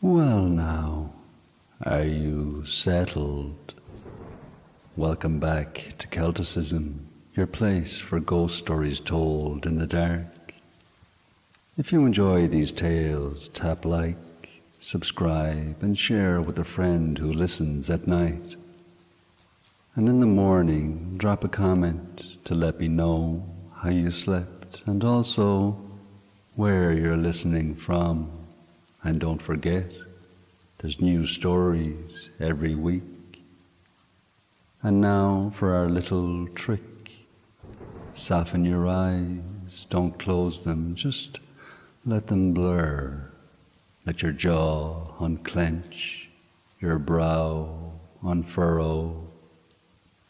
Well now, are you settled? Welcome back to Celticism, your place for ghost stories told in the dark. If you enjoy these tales, tap like, subscribe, and share with a friend who listens at night. And in the morning, drop a comment to let me know how you slept and also where you're listening from. And don't forget, there's new stories every week. And now for our little trick. Soften your eyes, don't close them, just let them blur. Let your jaw unclench, your brow unfurrow.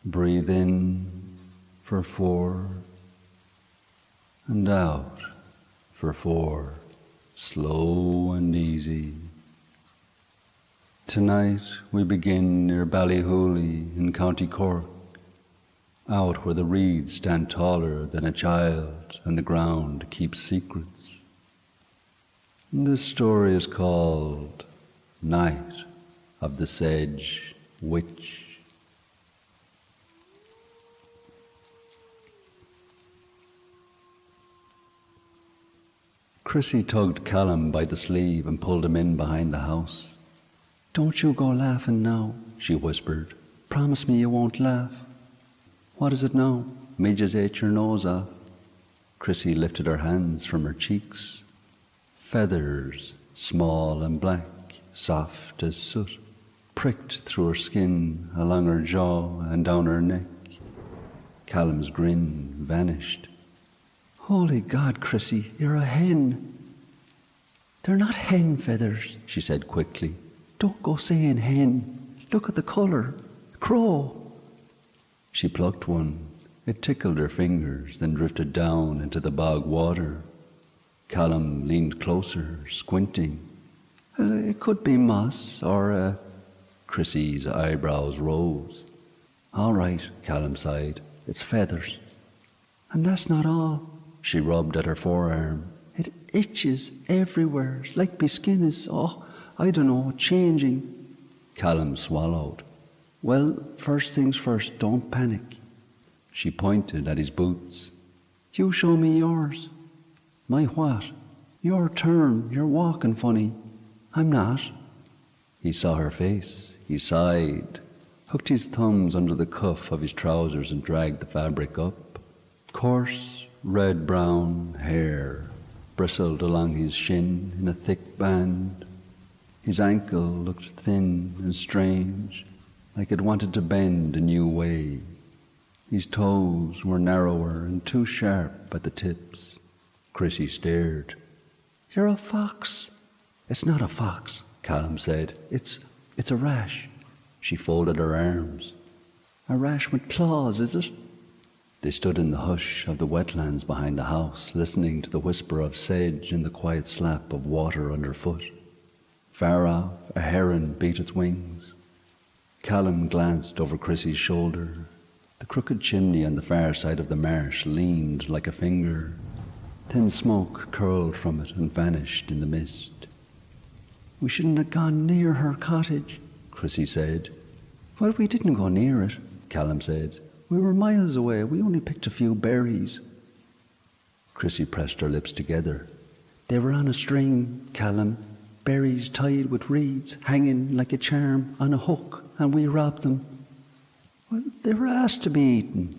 Breathe in for 4, and out for 4. Slow and easy. Tonight we begin near Ballyhooly in County Cork, out where the reeds stand taller than a child and the ground keeps secrets. This story is called Night of the Sedge Witch. Chrissy tugged Callum by the sleeve and pulled him in behind the house. "Don't you go laughing now," she whispered. "Promise me you won't laugh." "What is it now? Midges ate your nose off." Chrissy lifted her hands from her cheeks. Feathers, small and black, soft as soot, pricked through her skin, along her jaw and down her neck. Callum's grin vanished. "Holy God, Chrissy, you're a hen." "They're not hen feathers," she said quickly. "Don't go saying hen. Look at the colour. Crow." She plucked one. It tickled her fingers, then drifted down into the bog water. Callum leaned closer, squinting. "It could be moss, or Chrissy's eyebrows rose. "All right," Callum sighed. "It's feathers." "And that's not all." She rubbed at her forearm. "It itches everywhere. It's like my skin is, I don't know, changing." Callum swallowed. "Well, first things first, don't panic." She pointed at his boots. "You show me yours." "My what?" "Your turn. You're walking funny." "I'm not." He saw her face. He sighed, hooked his thumbs under the cuff of his trousers and dragged the fabric up. Coarse, red-brown hair bristled along his shin in a thick band. His ankle looked thin and strange, like it wanted to bend a new way. His toes were narrower and too sharp at the tips. Chrissy stared. "You're a fox." "It's not a fox," Callum said. It's a rash." She folded her arms. "A rash with claws, is it?" They stood in the hush of the wetlands behind the house, listening to the whisper of sedge and the quiet slap of water underfoot. Far off, a heron beat its wings. Callum glanced over Chrissy's shoulder. The crooked chimney on the far side of the marsh leaned like a finger. Thin smoke curled from it and vanished in the mist. "We shouldn't have gone near her cottage," Chrissy said. "Well, we didn't go near it," Callum said. "We were miles away. We only picked a few berries." Chrissy pressed her lips together. "They were on a string, Callum. Berries tied with reeds, hanging like a charm on a hook, and we robbed them." "Well, they were asked to be eaten."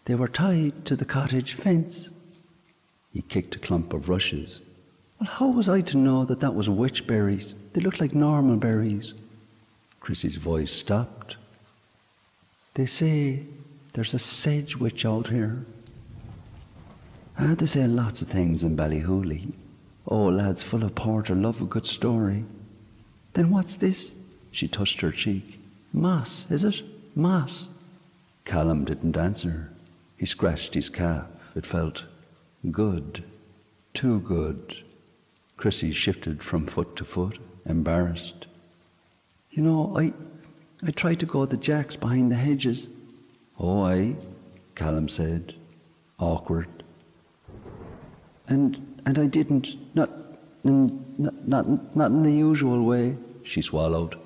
"They were tied to the cottage fence." He kicked a clump of rushes. "Well, how was I to know that that was witch berries? They looked like normal berries." Chrissy's voice stopped. "They say there's a sedge witch out here." "And they say lots of things in Ballyhooly. Oh, lads full of porter love a good story." "Then what's this?" She touched her cheek. "Moss, is it? Moss." Callum didn't answer. He scratched his calf. It felt good. Too good. Chrissy shifted from foot to foot, embarrassed. "You know, I tried to go the jacks behind the hedges." "Oh, aye," Callum said, awkward. And I didn't, Not in the usual way, she swallowed.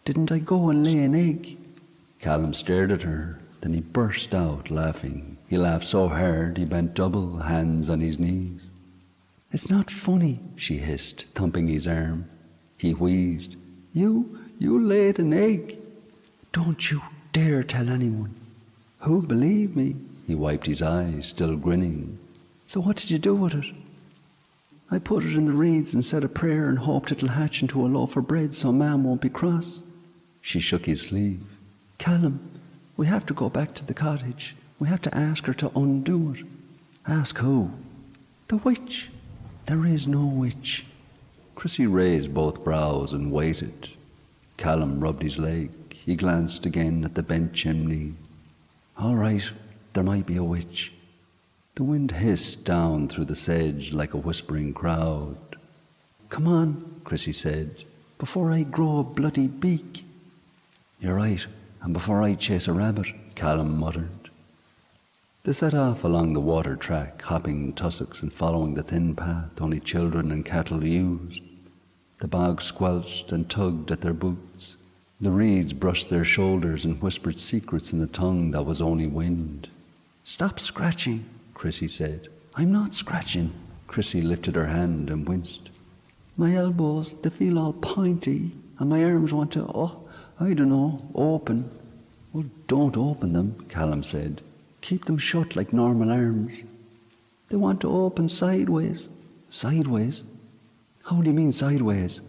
Didn't I go and lay an egg? Callum stared at her, then he burst out laughing. He laughed so hard he bent double, hands on his knees. It's not funny, she hissed, thumping his arm. He wheezed. You laid an egg. Don't you dare tell anyone. Who'll believe me? He wiped his eyes, still grinning. So what did you do with it? I put it in the reeds and said a prayer and hoped it'll hatch into a loaf of bread so Mam won't be cross. She shook his sleeve. Callum, we have to go back to the cottage. We have to ask her to undo it. Ask who? The witch. There is no witch. Chrissy raised both brows and waited. Callum rubbed his leg. He glanced again at the bent chimney. All right, there might be a witch. The wind hissed down through the sedge like a whispering crowd. Come on, Chrissy said, before I grow a bloody beak. You're right, and before I chase a rabbit, Callum muttered. They set off along the water track, hopping tussocks and following the thin path only children and cattle used. The bog squelched and tugged at their boots. The reeds brushed their shoulders and whispered secrets in a tongue that was only wind. Stop scratching, Chrissy said. I'm not scratching. Chrissy lifted her hand and winced. My elbows, they feel all pointy, and my arms want to, open. Well, don't open them, Callum said. Keep them shut like normal arms. They want to open sideways. Sideways? How do you mean sideways?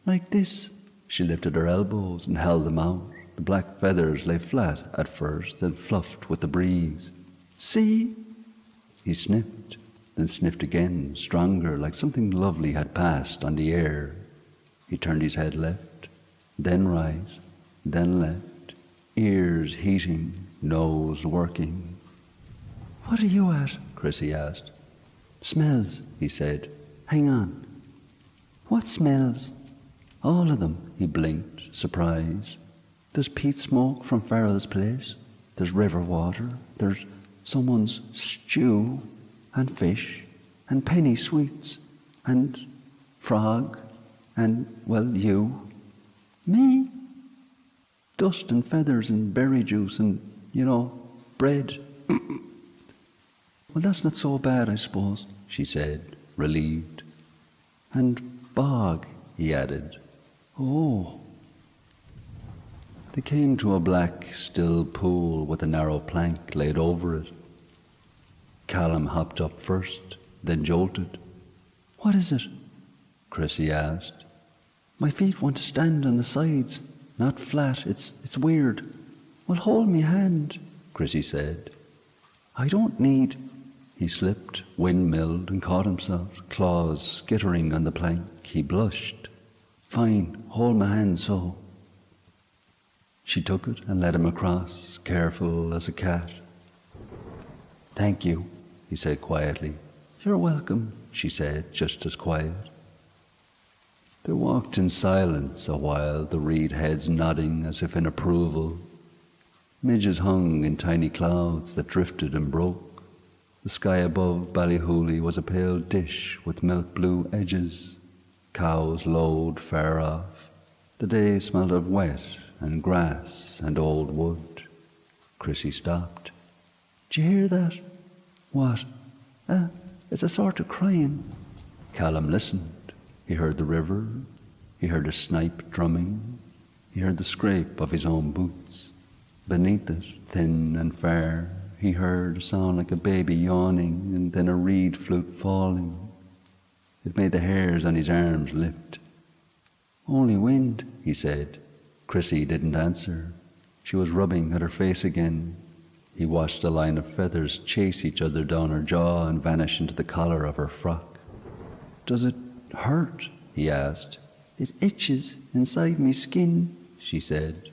Like this. She lifted her elbows and held them out. The black feathers lay flat at first, then fluffed with the breeze. See? He sniffed, then sniffed again, stronger, like something lovely had passed on the air. He turned his head left, then right, then left, ears heating, nose working. What are you at? Chrissy asked. Smells, he said. Hang on. What smells? All of them, he blinked, surprised. There's peat smoke from Farrell's place. There's river water. There's someone's stew and fish and penny sweets and frog and, well, you. Me? Dust and feathers and berry juice and, bread. Well, that's not so bad, I suppose, she said, relieved. And bog, he added. Oh. They came to a black, still pool with a narrow plank laid over it. Callum hopped up first, then jolted. What is it? Chrissy asked. My feet want to stand on the sides, not flat. It's weird. Well, hold me hand, Chrissy said. I don't need. He slipped, windmilled, and caught himself, claws skittering on the plank. He blushed. Fine, hold my hand so. She took it and led him across, careful as a cat. Thank you, he said quietly. You're welcome, she said, just as quiet. They walked in silence a while, the reed heads nodding as if in approval. Midges hung in tiny clouds that drifted and broke. The sky above Ballyhooly was a pale dish with milk-blue edges. Cows lowed far off. The day smelled of wet and grass and old wood. Chrissy stopped. D'you hear that? What? It's a sort of crying. Callum listened. He heard the river. He heard a snipe drumming. He heard the scrape of his own boots. Beneath it, thin and far, he heard a sound like a baby yawning and then a reed flute falling. It made the hairs on his arms lift. Only wind, he said. Chrissy didn't answer. She was rubbing at her face again. He watched a line of feathers chase each other down her jaw and vanish into the collar of her frock. Does it hurt? He asked. It itches inside me skin, she said.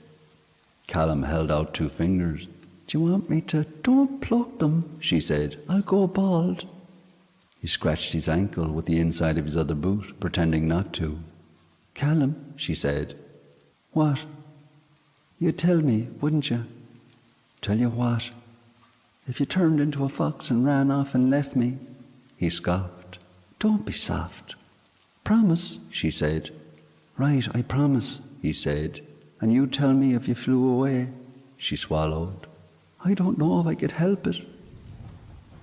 Callum held out 2 fingers. Do you want me to? Don't pluck them, she said. I'll go bald. He scratched his ankle with the inside of his other boot, pretending not to. Callum, she said. What? You'd tell me, wouldn't you? Tell you what? If you turned into a fox and ran off and left me. He scoffed. Don't be soft. Promise, she said. Right, I promise, he said. And you tell me if you flew away. She swallowed. I don't know if I could help it.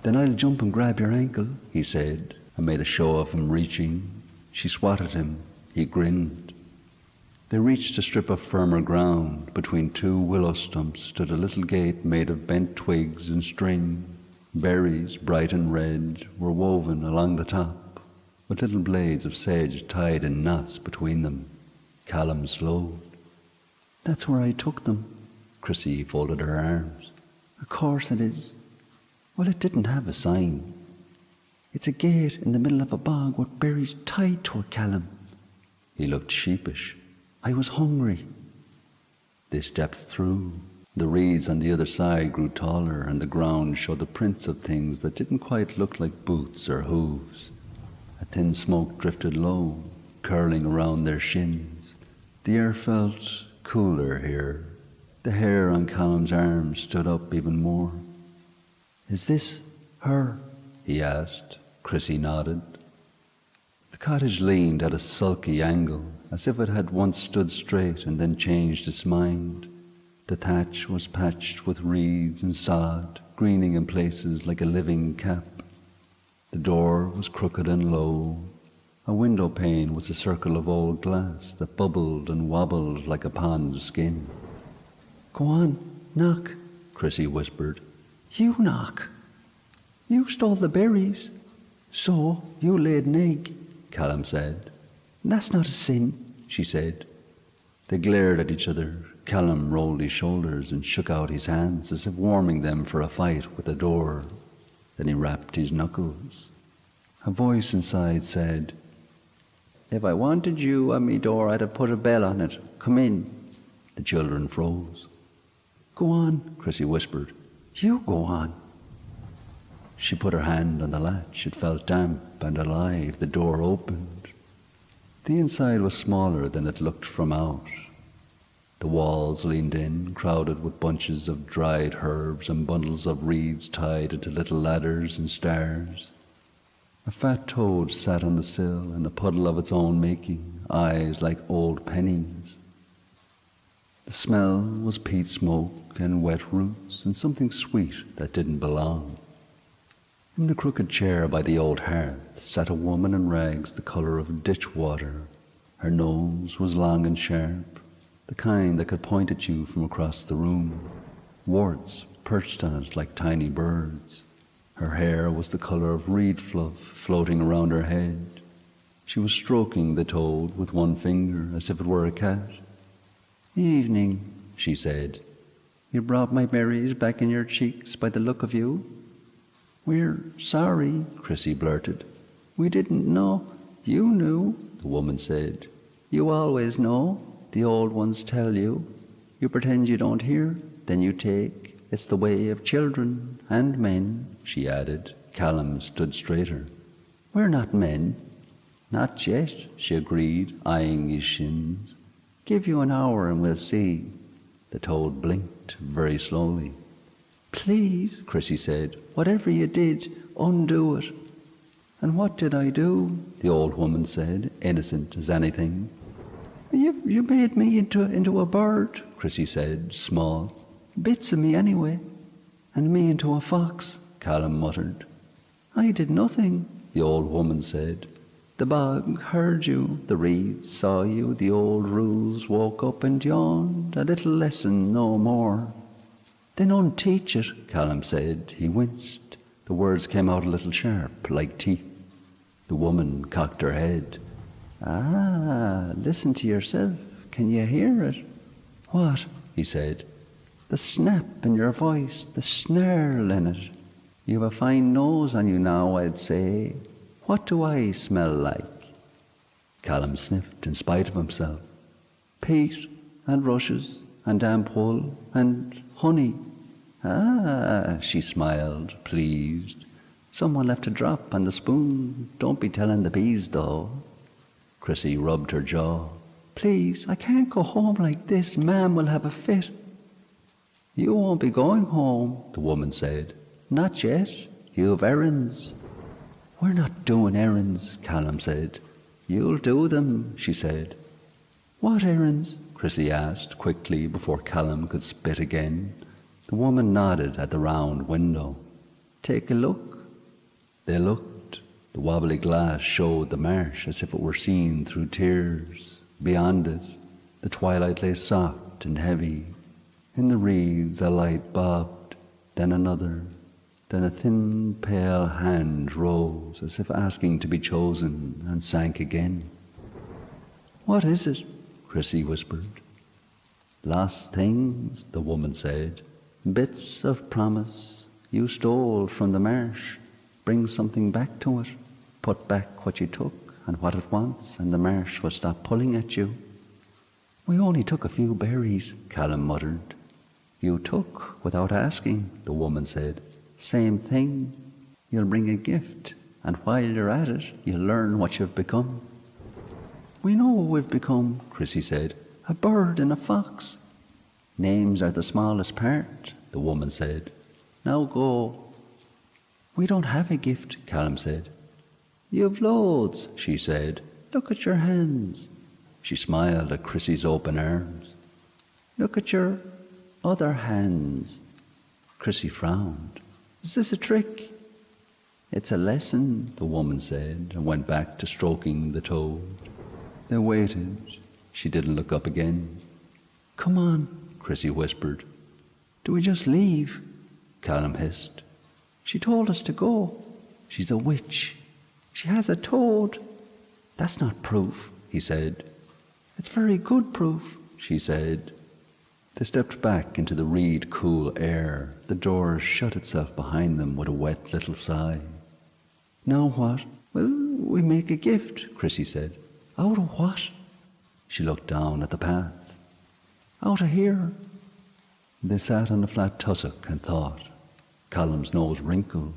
Then I'll jump and grab your ankle, he said, and made a show of him reaching. She swatted him. He grinned. They reached a strip of firmer ground. Between two willow stumps stood a little gate made of bent twigs and string. Berries, bright and red, were woven along the top, with little blades of sedge tied in knots between them. Callum slowed. That's where I took them. Chrissy folded her arms. Of course it is. Well, it didn't have a sign. It's a gate in the middle of a bog with berries tied to it, Callum. He looked sheepish. I was hungry. They stepped through. The reeds on the other side grew taller, and the ground showed the prints of things that didn't quite look like boots or hooves. A thin smoke drifted low, curling around their shins. The air felt cooler here. The hair on Callum's arms stood up even more. Is this her? He asked. Chrissy nodded. The cottage leaned at a sulky angle, as if it had once stood straight and then changed its mind. The thatch was patched with reeds and sod, greening in places like a living cap. The door was crooked and low. A window pane was a circle of old glass that bubbled and wobbled like a pond's skin. Go on, knock, Chrissy whispered. You knock. You stole the berries. So you laid an egg, Callum said. That's not a sin, she said. They glared at each other. Callum rolled his shoulders and shook out his hands as if warming them for a fight with the door. Then he rapped his knuckles. A voice inside said, If I wanted you at me door, I'd have put a bell on it. Come in. The children froze. Go on, Chrissy whispered. You go on. She put her hand on the latch. It felt damp and alive. The door opened. The inside was smaller than it looked from out. The walls leaned in, crowded with bunches of dried herbs and bundles of reeds tied into little ladders and stars. A fat toad sat on the sill in a puddle of its own making, eyes like old pennies. The smell was peat smoke and wet roots and something sweet that didn't belong. In the crooked chair by the old hearth sat a woman in rags the colour of ditch water. Her nose was long and sharp, the kind that could point at you from across the room. Warts perched on it like tiny birds. Her hair was the colour of reed fluff floating around her head. She was stroking the toad with one finger as if it were a cat. Evening, she said. You brought my berries back in your cheeks by the look of you. We're sorry, Chrissy blurted. We didn't know. You knew, the woman said. You always know. The old ones tell you. You pretend you don't hear, then you take. It's the way of children and men, she added. Callum stood straighter. We're not men. Not yet, she agreed, eyeing his shins. Give you an hour and we'll see. The toad blinked very slowly. Please, Chrissy said, whatever you did, undo it. And what did I do? The old woman said, innocent as anything. You made me into a bird, Chrissy said, small. Bits of me anyway. And me into a fox, Callum muttered. I did nothing, the old woman said. The bog heard you, the reeds saw you, the old rules woke up and yawned. A little lesson, no more. Then unteach it, Callum said. He winced. The words came out a little sharp, like teeth. The woman cocked her head. Ah, listen to yourself. Can you hear it? What? He said. The snap in your voice, the snarl in it. You've a fine nose on you now, I'd say. What do I smell like? Callum sniffed in spite of himself. Peat and rushes and damp wool and honey. Ah, she smiled, pleased. Someone left a drop on the spoon. Don't be telling the bees, though. Chrissy rubbed her jaw. Please, I can't go home like this. Ma'am will have a fit. You won't be going home, the woman said. Not yet. You've errands. We're not doing errands, Callum said. You'll do them, she said. What errands? Chrissy asked quickly before Callum could spit again. The woman nodded at the round window. Take a look. They looked. The wobbly glass showed the marsh as if it were seen through tears. Beyond it, the twilight lay soft and heavy. In the reeds a light bobbed, then another. Then a thin, pale hand rose as if asking to be chosen and sank again. What is it? Chrissy whispered. Lost things, the woman said. Bits of promise you stole from the marsh. Bring something back to it. Put back what you took and what it wants, and the marsh will stop pulling at you. We only took a few berries, Callum muttered. You took without asking, the woman said. Same thing. You'll bring a gift, and while you're at it, you'll learn what you've become. We know what we've become, Chrissy said. A bird and a fox. Names are the smallest part, the woman said. Now go. We don't have a gift, Callum said. You've loads, she said. Look at your hands. She smiled at Chrissy's open arms. Look at your other hands. Chrissy frowned. Is this a trick? It's a lesson, the woman said, and went back to stroking the toad. They waited. She didn't look up again. Come on, Chrissy whispered. Do we just leave? Callum hissed. She told us to go. She's a witch. She has a toad. That's not proof, he said. It's very good proof, she said. They stepped back into the reed cool air. The door shut itself behind them with a wet little sigh. Now what? Well, we make a gift, Chrissy said. Out of what? She looked down at the path. Out of here. They sat on the flat tussock and thought. Callum's nose wrinkled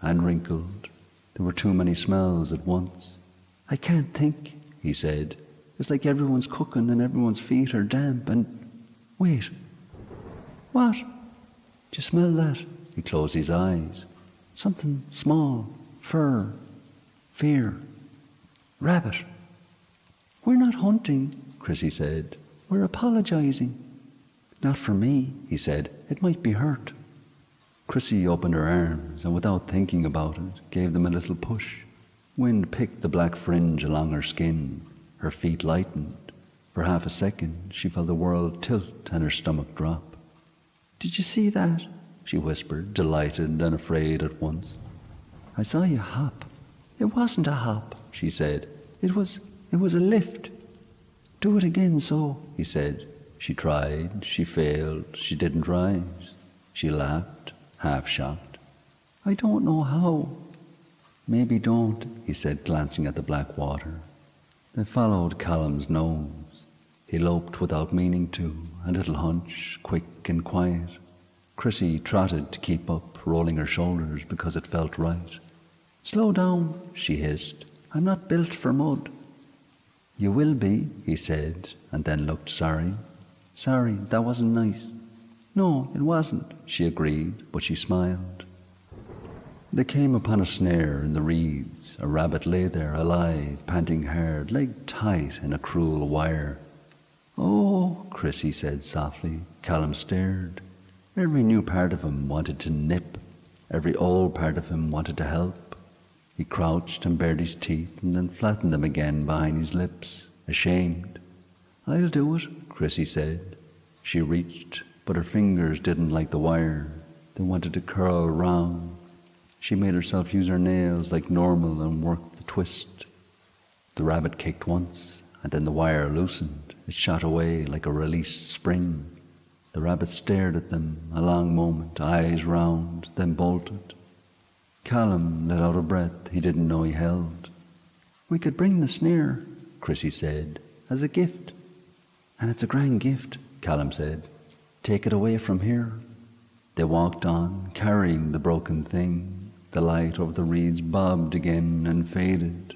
and wrinkled. There were too many smells at once. I can't think, he said. It's like everyone's cooking and everyone's feet are damp and... Wait. What? Do you smell that? He closed his eyes. Something small. Fur. Fear. Rabbit. We're not hunting, Chrissy said. We're apologizing. Not for me, he said. It might be hurt. Chrissy opened her arms and without thinking about it, gave them a little push. Wind picked the black fringe along her skin. Her feet lightened. For half a second, she felt the world tilt and her stomach drop. Did you see that? She whispered, delighted and afraid at once. I saw you hop. It wasn't a hop, she said. It was a lift. Do it again so, he said. She tried, she failed, she didn't rise. She laughed, half shocked. I don't know how. Maybe don't, he said, glancing at the black water. They followed Callum's nose. He loped without meaning to, a little hunch, quick and quiet. Chrissy trotted to keep up, rolling her shoulders because it felt right. Slow down, she hissed. I'm not built for mud. You will be, he said, and then looked sorry. Sorry, that wasn't nice. No, it wasn't, she agreed, but she smiled. They came upon a snare in the reeds. A rabbit lay there, alive, panting hard, leg tight in a cruel wire. Oh, Chrissy said softly. Callum stared. Every new part of him wanted to nip. Every old part of him wanted to help. He crouched and bared his teeth and then flattened them again behind his lips, ashamed. I'll do it, Chrissy said. She reached, but her fingers didn't like the wire. They wanted to curl round. She made herself use her nails like normal and worked the twist. The rabbit kicked once, and then the wire loosened. It shot away like a released spring. The rabbit stared at them a long moment, eyes round, then bolted. Callum let out a breath he didn't know he held. We could bring the snare, Chrissy said, as a gift. And it's a grand gift, Callum said. Take it away from here. They walked on, carrying the broken thing. The light over the reeds bobbed again and faded.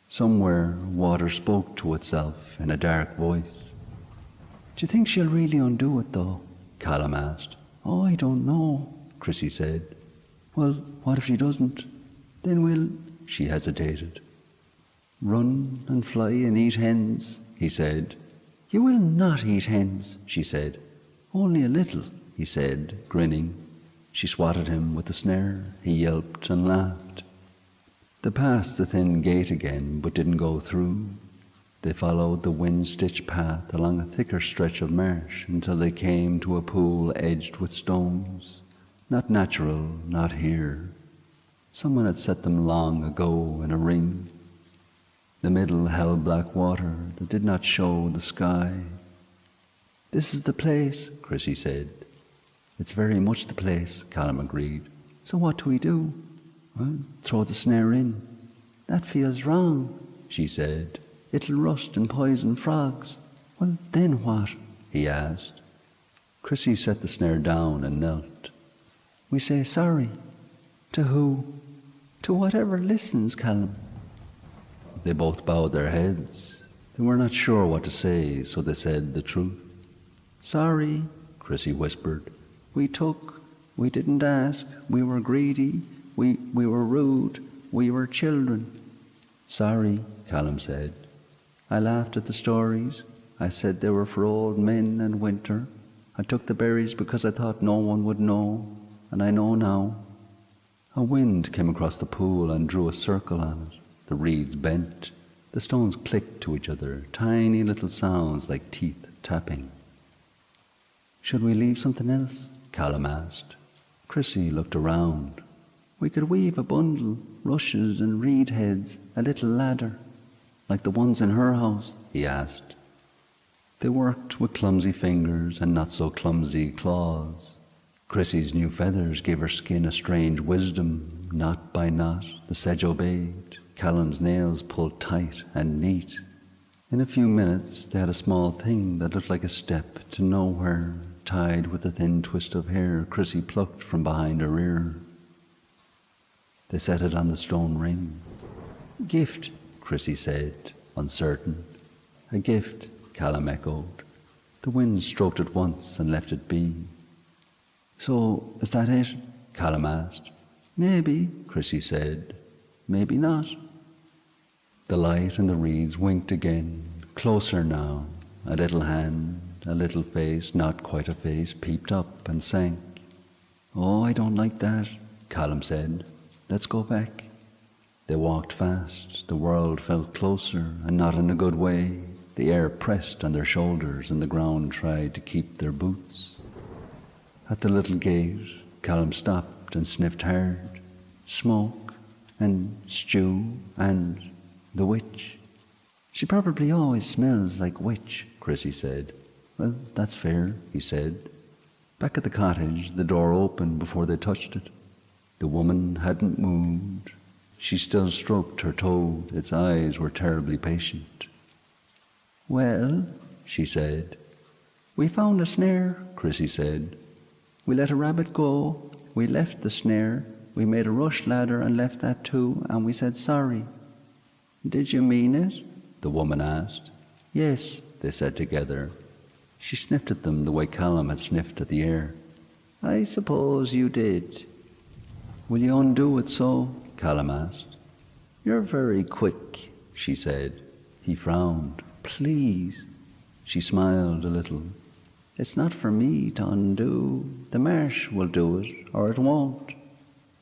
Somewhere, water spoke to itself in a dark voice. Do you think she'll really undo it, though? Callum asked. Oh, I don't know, Chrissy said. Well, what if she doesn't? Then we'll... She hesitated. Run and fly and eat hens, he said. You will not eat hens, she said. Only a little, he said, grinning. She swatted him with the snare. He yelped and laughed. They passed the thin gate again, but didn't go through. They followed the wind-stitched path along a thicker stretch of marsh until they came to a pool edged with stones. Not natural, not here. Someone had set them long ago in a ring. The middle held black water that did not show the sky. This is the place, Chrissy said. It's very much the place, Callum agreed. So what do we do? Well, throw the snare in. That feels wrong, she said. It'll rust and poison frogs. Well, then what? He asked. Chrissy set the snare down and knelt. We say sorry. To who? To whatever listens, Callum. They both bowed their heads. They were not sure what to say, so they said the truth. Sorry, Chrissy whispered. We took. We didn't ask. We were greedy. We were rude. We were children. Sorry, Callum said. I laughed at the stories. I said they were for old men and winter. I took the berries because I thought no one would know, and I know now. A wind came across the pool and drew a circle on it. The reeds bent. The stones clicked to each other, tiny little sounds like teeth tapping. Should we leave something else? Callum asked. Chrissy looked around. We could weave a bundle, rushes and reed heads, a little ladder, like the ones in her house, he asked. They worked with clumsy fingers and not so clumsy claws. Chrissy's new feathers gave her skin a strange wisdom. Knot by knot, the sedge obeyed. Callum's nails pulled tight and neat. In a few minutes they had a small thing that looked like a step to nowhere, tied with a thin twist of hair Chrissy plucked from behind her ear. They set it on the stone ring. Gift, Chrissy said, uncertain. A gift, Callum echoed. The wind stroked it once and left it be. So, is that it? Callum asked. Maybe, Chrissy said. Maybe not. The light and the reeds winked again, closer now. A little hand, a little face, not quite a face, peeped up and sank. Oh, I don't like that, Callum said. Let's go back. They walked fast. The world felt closer, and not in a good way. The air pressed on their shoulders, and the ground tried to keep their boots. At the little gate, Callum stopped and sniffed hard. Smoke, and stew, and the witch. She probably always smells like witch, Chrissy said. Well, that's fair, he said. Back at the cottage, the door opened before they touched it. The woman hadn't moved. She still stroked her toad. Its eyes were terribly patient. Well, she said. We found a snare, Chrissy said. We let a rabbit go. We left the snare. We made a rush ladder and left that too, and we said sorry. Did you mean it? The woman asked. Yes, they said together. She sniffed at them the way Callum had sniffed at the air. I suppose you did. Will you undo it so? Callum asked. You're very quick, she said. He frowned. Please. She smiled a little. It's not for me to undo. The marsh will do it, or it won't.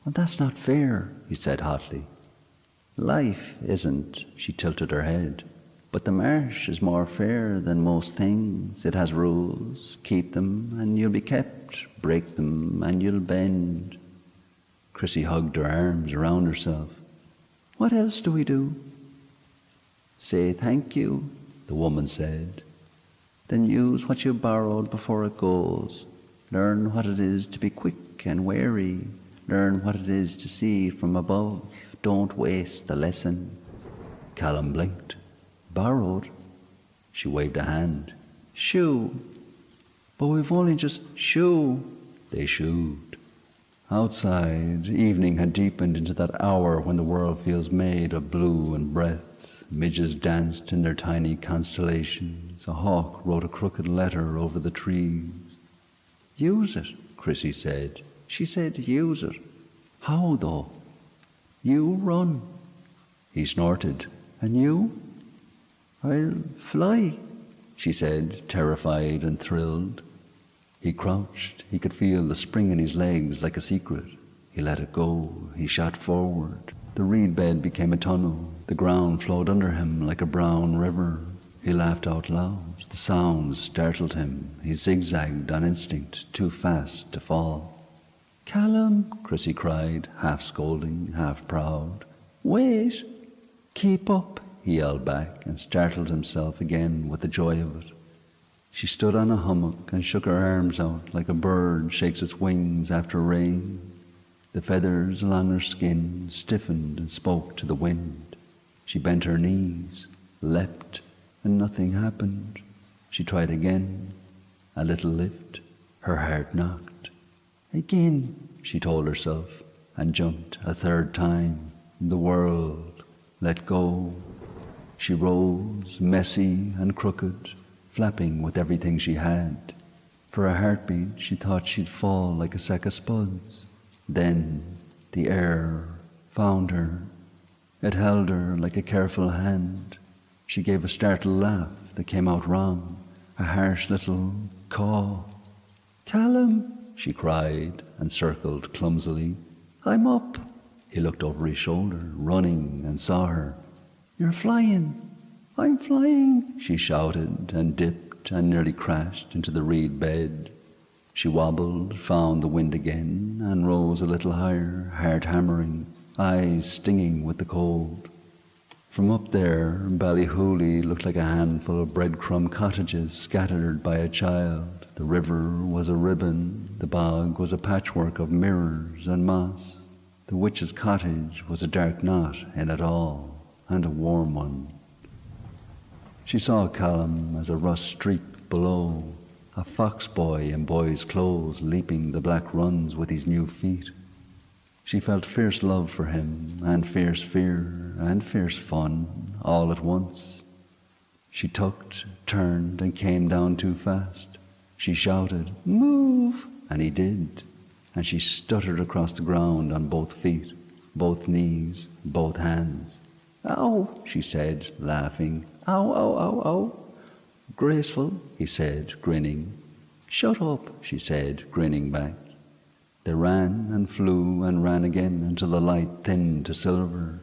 Well, that's not fair, he said hotly. Life isn't, she tilted her head. But the marsh is more fair than most things. It has rules. Keep them, and you'll be kept. Break them, and you'll bend. Chrissy hugged her arms around herself. What else do we do? Say thank you, the woman said. Then use what you borrowed before it goes. Learn what it is to be quick and wary. Learn what it is to see from above. Don't waste the lesson. Callum blinked. Borrowed? She waved a hand. Shoo. But we've only just shoo. They shooed. Outside, evening had deepened into that hour when the world feels made of blue and breath. Midges danced in their tiny constellations. A hawk wrote a crooked letter over the trees. Use it, Chrissy said. She said use it. How, though? You run. He snorted And you? I'll fly, she said, terrified and thrilled. He crouched. He could feel the spring in his legs like a secret. He let it go. He shot forward. The reed bed became a tunnel. The ground flowed under him like a brown river. He laughed out loud. The sounds startled him. He zigzagged on instinct, too fast to fall. Callum, Chrissy cried, half scolding, half proud. Wait! Keep up, he yelled back, and startled himself again with the joy of it. She stood on a hummock and shook her arms out like a bird shakes its wings after rain. The feathers along her skin stiffened and spoke to the wind. She bent her knees, leapt, and nothing happened. She tried again. A little lift. Her heart knocked. Again, she told herself, and jumped a third time. The world let go. She rose, messy and crooked, flapping with everything she had. For a heartbeat, she thought she'd fall like a sack of spuds. Then the air found her. It held her like a careful hand. She gave a startled laugh that came out wrong, a harsh little caw. Callum, she cried and circled clumsily. I'm up. He looked over his shoulder, running, and saw her. You're flying. I'm flying, she shouted and dipped and nearly crashed into the reed bed. She wobbled, found the wind again, and rose a little higher, heart hammering, eyes stinging with the cold. From up there, Ballyhooly looked like a handful of breadcrumb cottages scattered by a child. The river was a ribbon, the bog was a patchwork of mirrors and moss. The witch's cottage was a dark knot in it all, and a warm one. She saw Callum as a rust streak below, a fox boy in boy's clothes leaping the black runs with his new feet. She felt fierce love for him, and fierce fear, and fierce fun, all at once. She tucked, turned, and came down too fast. She shouted, "Move!" and he did, and she stuttered across the ground on both feet, both knees, both hands. "Ow!" she said, laughing. "Ow, ow, ow, ow!" "Graceful," he said, grinning. "Shut up," she said, grinning back. They ran and flew and ran again until the light thinned to silver.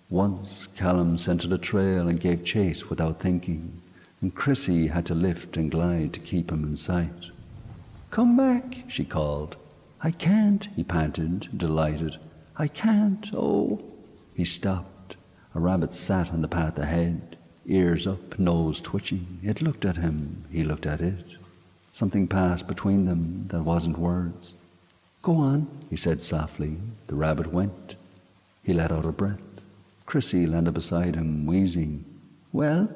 Once Callum scented a trail and gave chase without thinking, and Chrissy had to lift and glide to keep him in sight. "Come back," she called. "I can't," he panted, delighted. "I can't, oh." He stopped. A rabbit sat on the path ahead, ears up, nose twitching. It looked at him, he looked at it. Something passed between them that wasn't words. "Go on," he said softly. The rabbit went. He let out a breath. Chrissy landed beside him, wheezing. "Well?"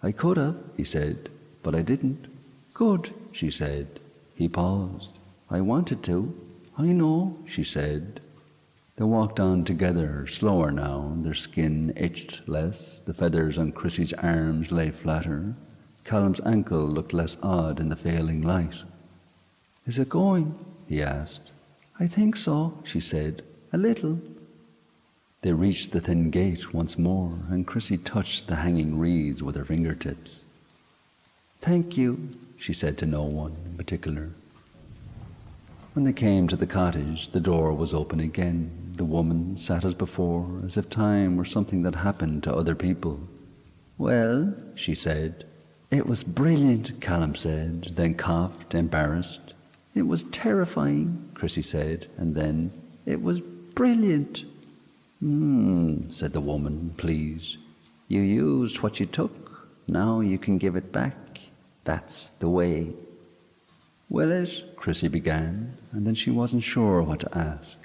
"I could have," he said, "but I didn't." "Good," she said. He paused. "I wanted to." "I know," she said. They walked on together, slower now. Their skin itched less. The feathers on Chrissy's arms lay flatter. Callum's ankle looked less odd in the failing light. "Is it going?" he asked. "I think so," she said. "A little." They reached the thin gate once more, and Chrissy touched the hanging reeds with her fingertips. "Thank you," she said to no one in particular. When they came to the cottage, the door was open again. The woman sat as before, as if time were something that happened to other people. "Well," she said. "It was brilliant," Callum said, then coughed, embarrassed. "It was terrifying," Chrissy said, and then, "It was brilliant." Said the woman, pleased. "You used what you took. Now you can give it back. That's the way." "Will it?" Chrissy began, and then she wasn't sure what to ask.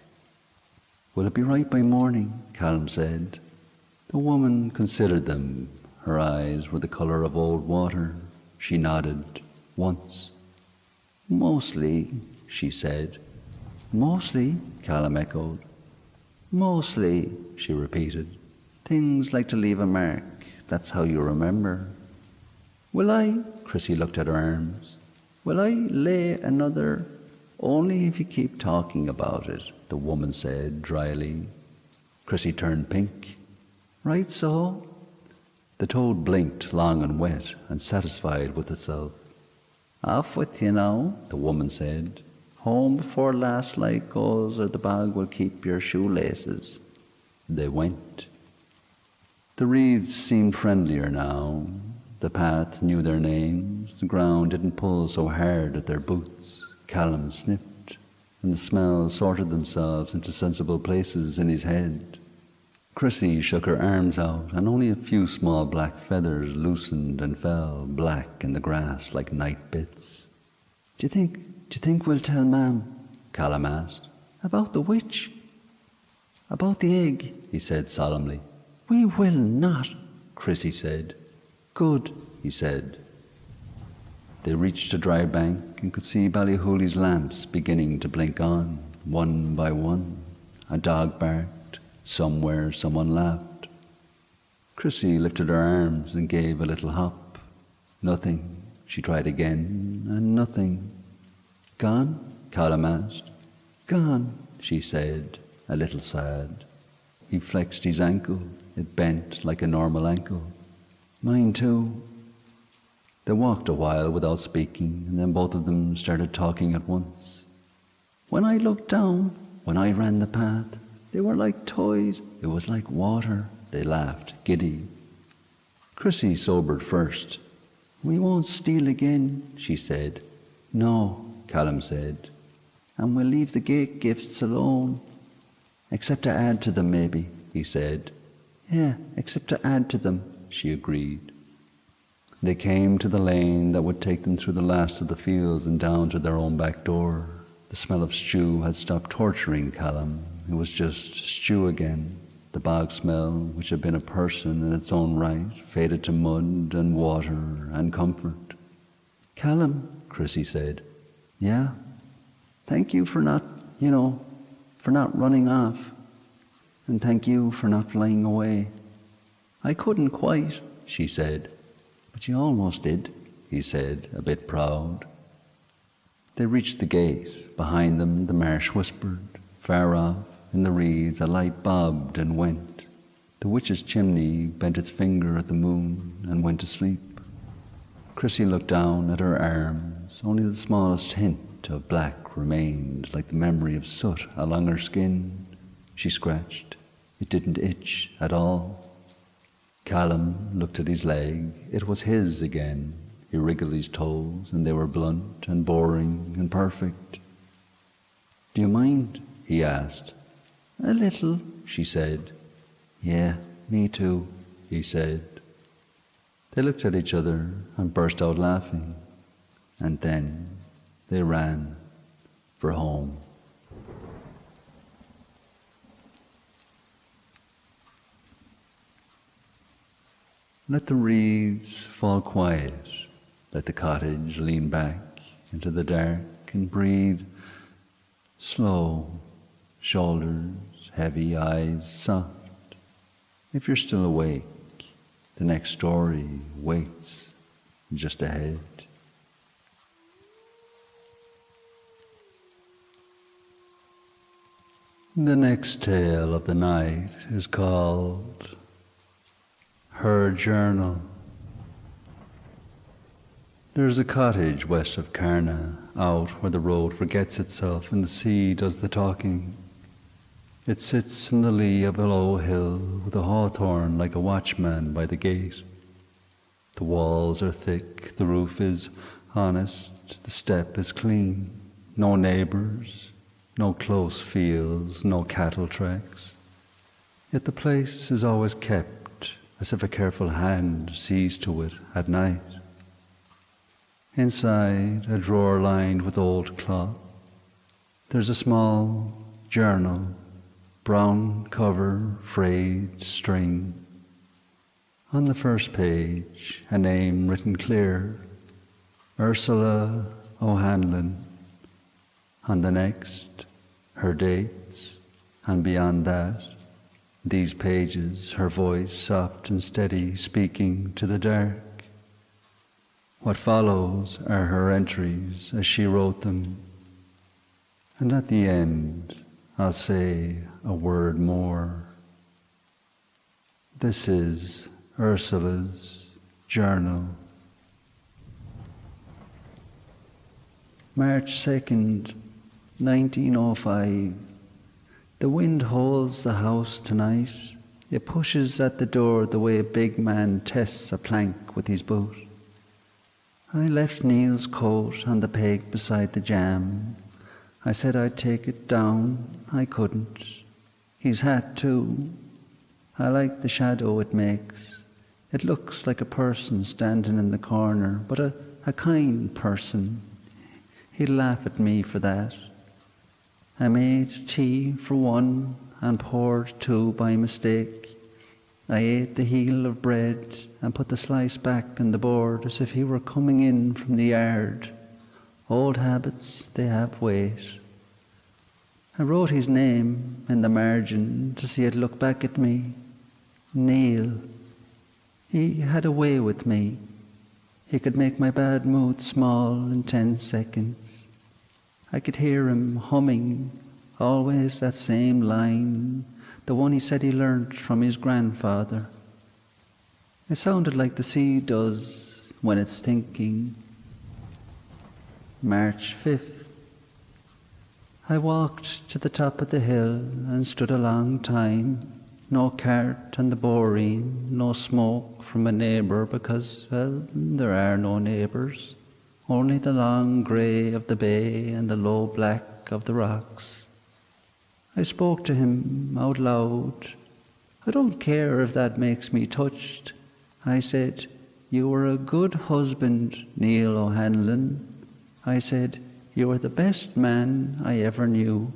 "Will it be right by morning?" Callum said. The woman considered them. Her eyes were the colour of old water. She nodded once. "Mostly," she said. "Mostly," Callum echoed. "Mostly," she repeated. "Things like to leave a mark. That's how you remember." "Will I?" Chrissy looked at her arms. "Will I lay another? Only if you keep talking about it," the woman said dryly. Chrissy turned pink. "Right so." The toad blinked long and wet and satisfied with itself. "Off with you now," the woman said. "Home before last light goes, or the bog will keep your shoelaces." They went. The reeds seemed friendlier now. The path knew their names. The ground didn't pull so hard at their boots. Callum sniffed, and the smells sorted themselves into sensible places in his head. Chrissy shook her arms out, and only a few small black feathers loosened and fell black in the grass like night bits. Do you think we'll tell Mam?" Callum asked. "About the witch?" "About the egg," he said solemnly. "We will not," Chrissy said. "Good," he said. They reached a dry bank and could see Ballyhooly's lamps beginning to blink on, one by one. A dog barked. Somewhere someone laughed. Chrissy lifted her arms and gave a little hop. Nothing. She tried again, and nothing. "Gone?" Callum asked. "Gone," she said, a little sad. He flexed his ankle. It bent like a normal ankle. "Mine too." They walked a while without speaking, and then both of them started talking at once. "When I looked down, when I ran the path, they were like toys. It was like water." They laughed, giddy. Chrissy sobered first. "We won't steal again," she said. "No," Callum said. "And we'll leave the gate gifts alone." "Except to add to them, maybe," he said. "Yeah, except to add to them," she agreed. They came to the lane that would take them through the last of the fields and down to their own back door. The smell of stew had stopped torturing Callum. It was just stew again. The bog smell, which had been a person in its own right, faded to mud and water and comfort. "Callum," Chrissy said. "Yeah? Thank you for not, for not running off. And thank you for not flying away." "I couldn't quite," she said. "But you almost did," he said, a bit proud. They reached the gate. Behind them the marsh whispered. Far off, in the reeds, a light bobbed and went. The witch's chimney bent its finger at the moon and went to sleep. Chrissy looked down at her arms. Only the smallest hint of black remained, like the memory of soot along her skin. She scratched. It didn't itch at all. Callum looked at his leg. It was his again. He wriggled his toes, and they were blunt and boring and perfect. "Do you mind?" he asked. "A little," she said. "Yeah, me too," he said. They looked at each other and burst out laughing. And then they ran for home. Let the reeds fall quiet. Let the cottage lean back into the dark and breathe. Slow, shoulders heavy, eyes soft. If you're still awake, the next story waits just ahead. The next tale of the night is called Her Journal. There's a cottage west of Carna, out where the road forgets itself and the sea does the talking. It sits in the lee of a low hill with a hawthorn like a watchman by the gate. The walls are thick, the roof is honest, the step is clean. No neighbours, no close fields, no cattle tracks. Yet the place is always kept as if a careful hand sees to it at night. Inside, a drawer lined with old cloth. There's a small journal, brown cover, frayed string. On the first page, a name written clear, Ursula O'Hanlon. On the next, her dates, and beyond that, these pages, her voice soft and steady, speaking to the dark. What follows are her entries as she wrote them. And at the end, I'll say a word more. This is Ursula's Journal. March 2nd, 1905. The wind holds the house tonight. It pushes at the door the way a big man tests a plank with his boot. I left Neil's coat on the peg beside the jam. I said I'd take it down. I couldn't. His hat too. I like the shadow it makes. It looks like a person standing in the corner, but a kind person. He'll laugh at me for that. I made tea for one and poured two by mistake. I ate the heel of bread and put the slice back on the board as if he were coming in from the yard. Old habits, they have weight. I wrote his name in the margin to see it look back at me. Neil. He had a way with me. He could make my bad mood small in 10 seconds. I could hear him humming, always that same line, the one he said he learnt from his grandfather. It sounded like the sea does when it's thinking. March 5th. I walked to the top of the hill and stood a long time. No cart on the boreen, no smoke from a neighbour because, well, there are no neighbours. Only the long grey of the bay and the low black of the rocks. I spoke to him out loud. I don't care if that makes me touched. I said, "You were a good husband, Neil O'Hanlon." I said, "You were the best man I ever knew."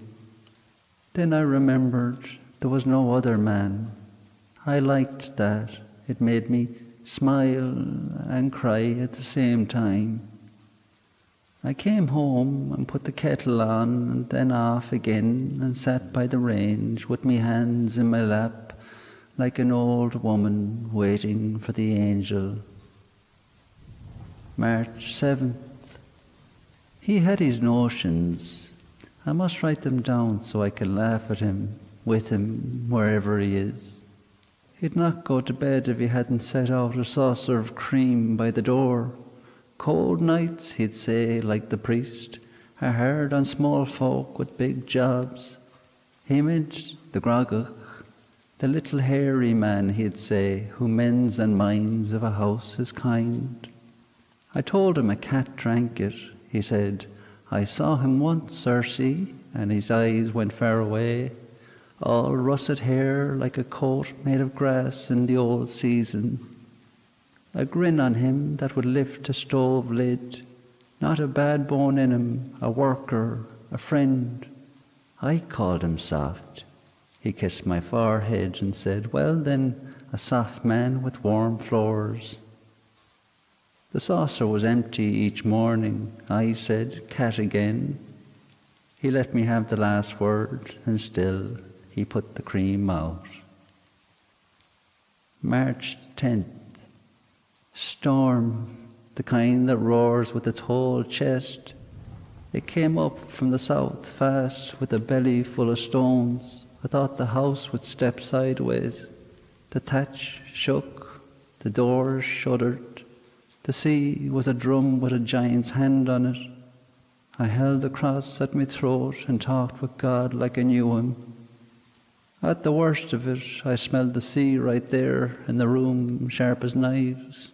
Then I remembered there was no other man. I liked that. It made me smile and cry at the same time. I came home and put the kettle on and then off again and sat by the range with me hands in my lap like an old woman waiting for the angel. March 7th. He had his notions. I must write them down so I can laugh at him, with him, wherever he is. He'd not go to bed if he hadn't set out a saucer of cream by the door. Cold nights, he'd say, like the priest, are hard on small folk with big jobs. He meant the grogach, the little hairy man, he'd say, who mends and minds if a house is kind. I told him a cat drank it. He said, "I saw him once, Ursy," and his eyes went far away, all russet hair like a coat made of grass in the old season. A grin on him that would lift a stove lid, not a bad bone in him, a worker, a friend. I called him soft. He kissed my forehead and said, "Well then, a soft man with warm floors." The saucer was empty each morning. I said, "Cat again." He let me have the last word, and still he put the cream out. March 10th. Storm, the kind that roars with its whole chest. It came up from the south fast with a belly full of stones. I thought the house would step sideways. The thatch shook, the doors shuddered. The sea was a drum with a giant's hand on it. I held the cross at my throat and talked with God like I knew him. At the worst of it, I smelled the sea right there in the room, sharp as knives.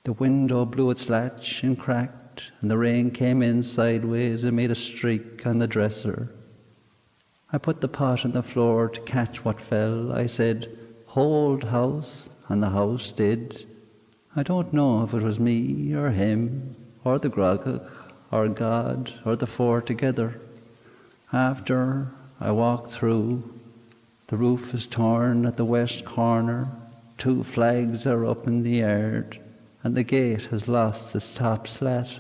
The window blew its latch and cracked, and the rain came in sideways and made a streak on the dresser. I put the pot on the floor to catch what fell. I said, "Hold, house," and the house did. I don't know if it was me or him or the grogach or God or the four together. After I walked through, the roof is torn at the west corner, 2 flags are up in the yard, and the gate has lost its top slat.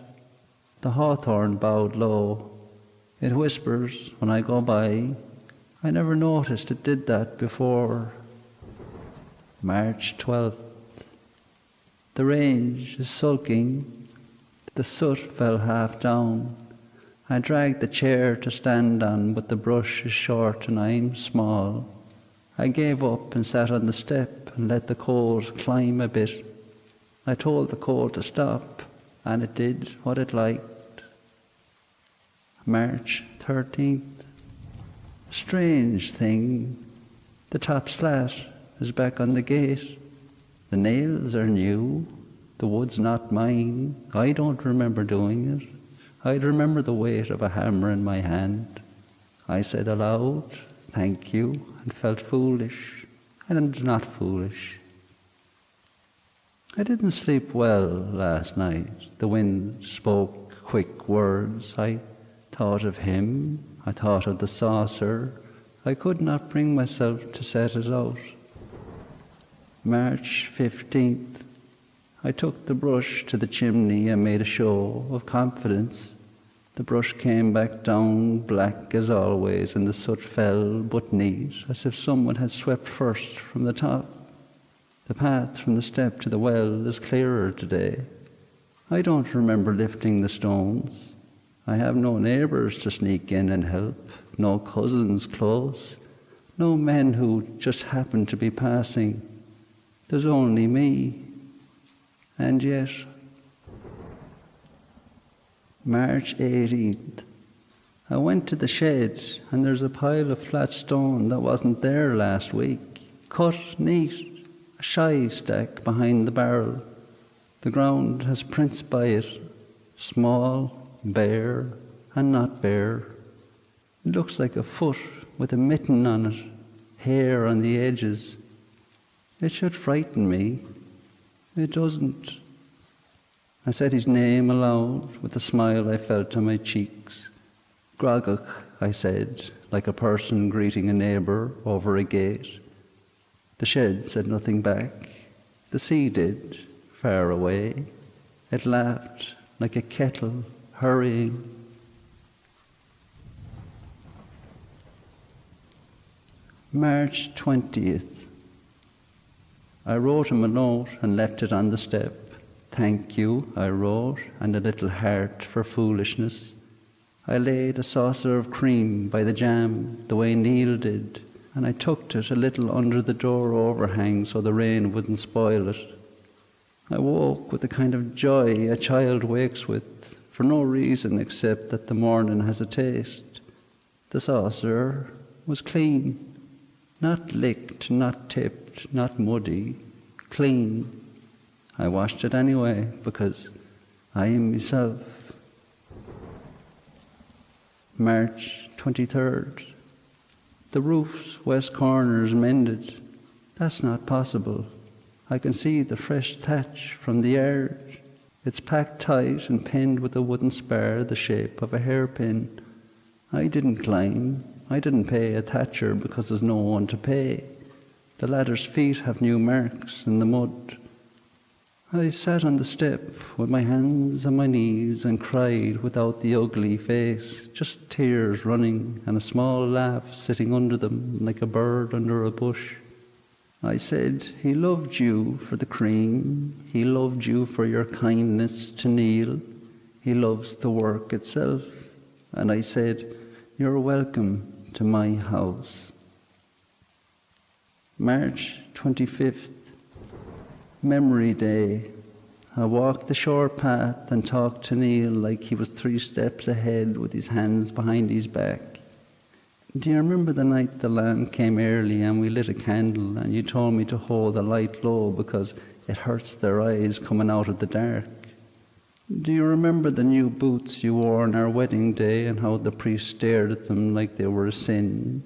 The hawthorn bowed low. It whispers when I go by. I never noticed it did that before. March 12th. The range is sulking. The soot fell half down. I dragged the chair to stand on, but the brush is short and I'm small. I gave up and sat on the step and let the cold climb a bit. I told the cold to stop, and it did what it liked. March 13th. Strange thing. The top slat is back on the gate. The nails are new. The wood's not mine. I don't remember doing it. I'd remember the weight of a hammer in my hand. I said aloud, "Thank you," and felt foolish, and not foolish. I didn't sleep well last night. The wind spoke quick words. I thought of him. I thought of the saucer. I could not bring myself to set it out. March 15th. I took the brush to the chimney and made a show of confidence. The brush came back down, black as always, and the soot fell, but neat, as if someone had swept first from the top. The path from the step to the well is clearer today. I don't remember lifting the stones. I have no neighbours to sneak in and help, no cousins close, no men who just happen to be passing. There's only me. And yet, March 18th, I went to the shed and there's a pile of flat stone that wasn't there last week, cut neat, a shy stack behind the barrel. The ground has prints by it, small, bare, and not bare. It looks like a foot with a mitten on it, hair on the edges. It should frighten me. It doesn't. I said his name aloud with a smile I felt on my cheeks. Grogach, I said, like a person greeting a neighbour over a gate. The shed said nothing back. The sea did, far away. It laughed like a kettle hurrying. March 20th. I wrote him a note and left it on the step. Thank you, I wrote, and a little heart for foolishness. I laid a saucer of cream by the jam, the way Neil did, and I tucked it a little under the door overhang so the rain wouldn't spoil it. I woke with the kind of joy a child wakes with, for no reason except that the morning has a taste. The saucer was clean. Not licked, not tipped, not muddy, clean. I washed it anyway, because I am myself. March 23rd. The roof's west corner's mended. That's not possible. I can see the fresh thatch from the yard. It's packed tight and pinned with a wooden spar the shape of a hairpin. I didn't climb. I didn't pay a thatcher because there's no one to pay. The ladder's feet have new marks in the mud. I sat on the step with my hands on my knees and cried without the ugly face, just tears running and a small laugh sitting under them like a bird under a bush. I said, he loved you for the cream. He loved you for your kindness to Neil. He loves the work itself. And I said, you're welcome to my house. March 25th, Memory Day. I walked the short path and talked to Neil like he was 3 steps ahead with his hands behind his back. Do you remember the night the lamb came early and we lit a candle and you told me to hold the light low because it hurts their eyes coming out of the dark? Do you remember the new boots you wore on our wedding day and how the priest stared at them like they were a sin?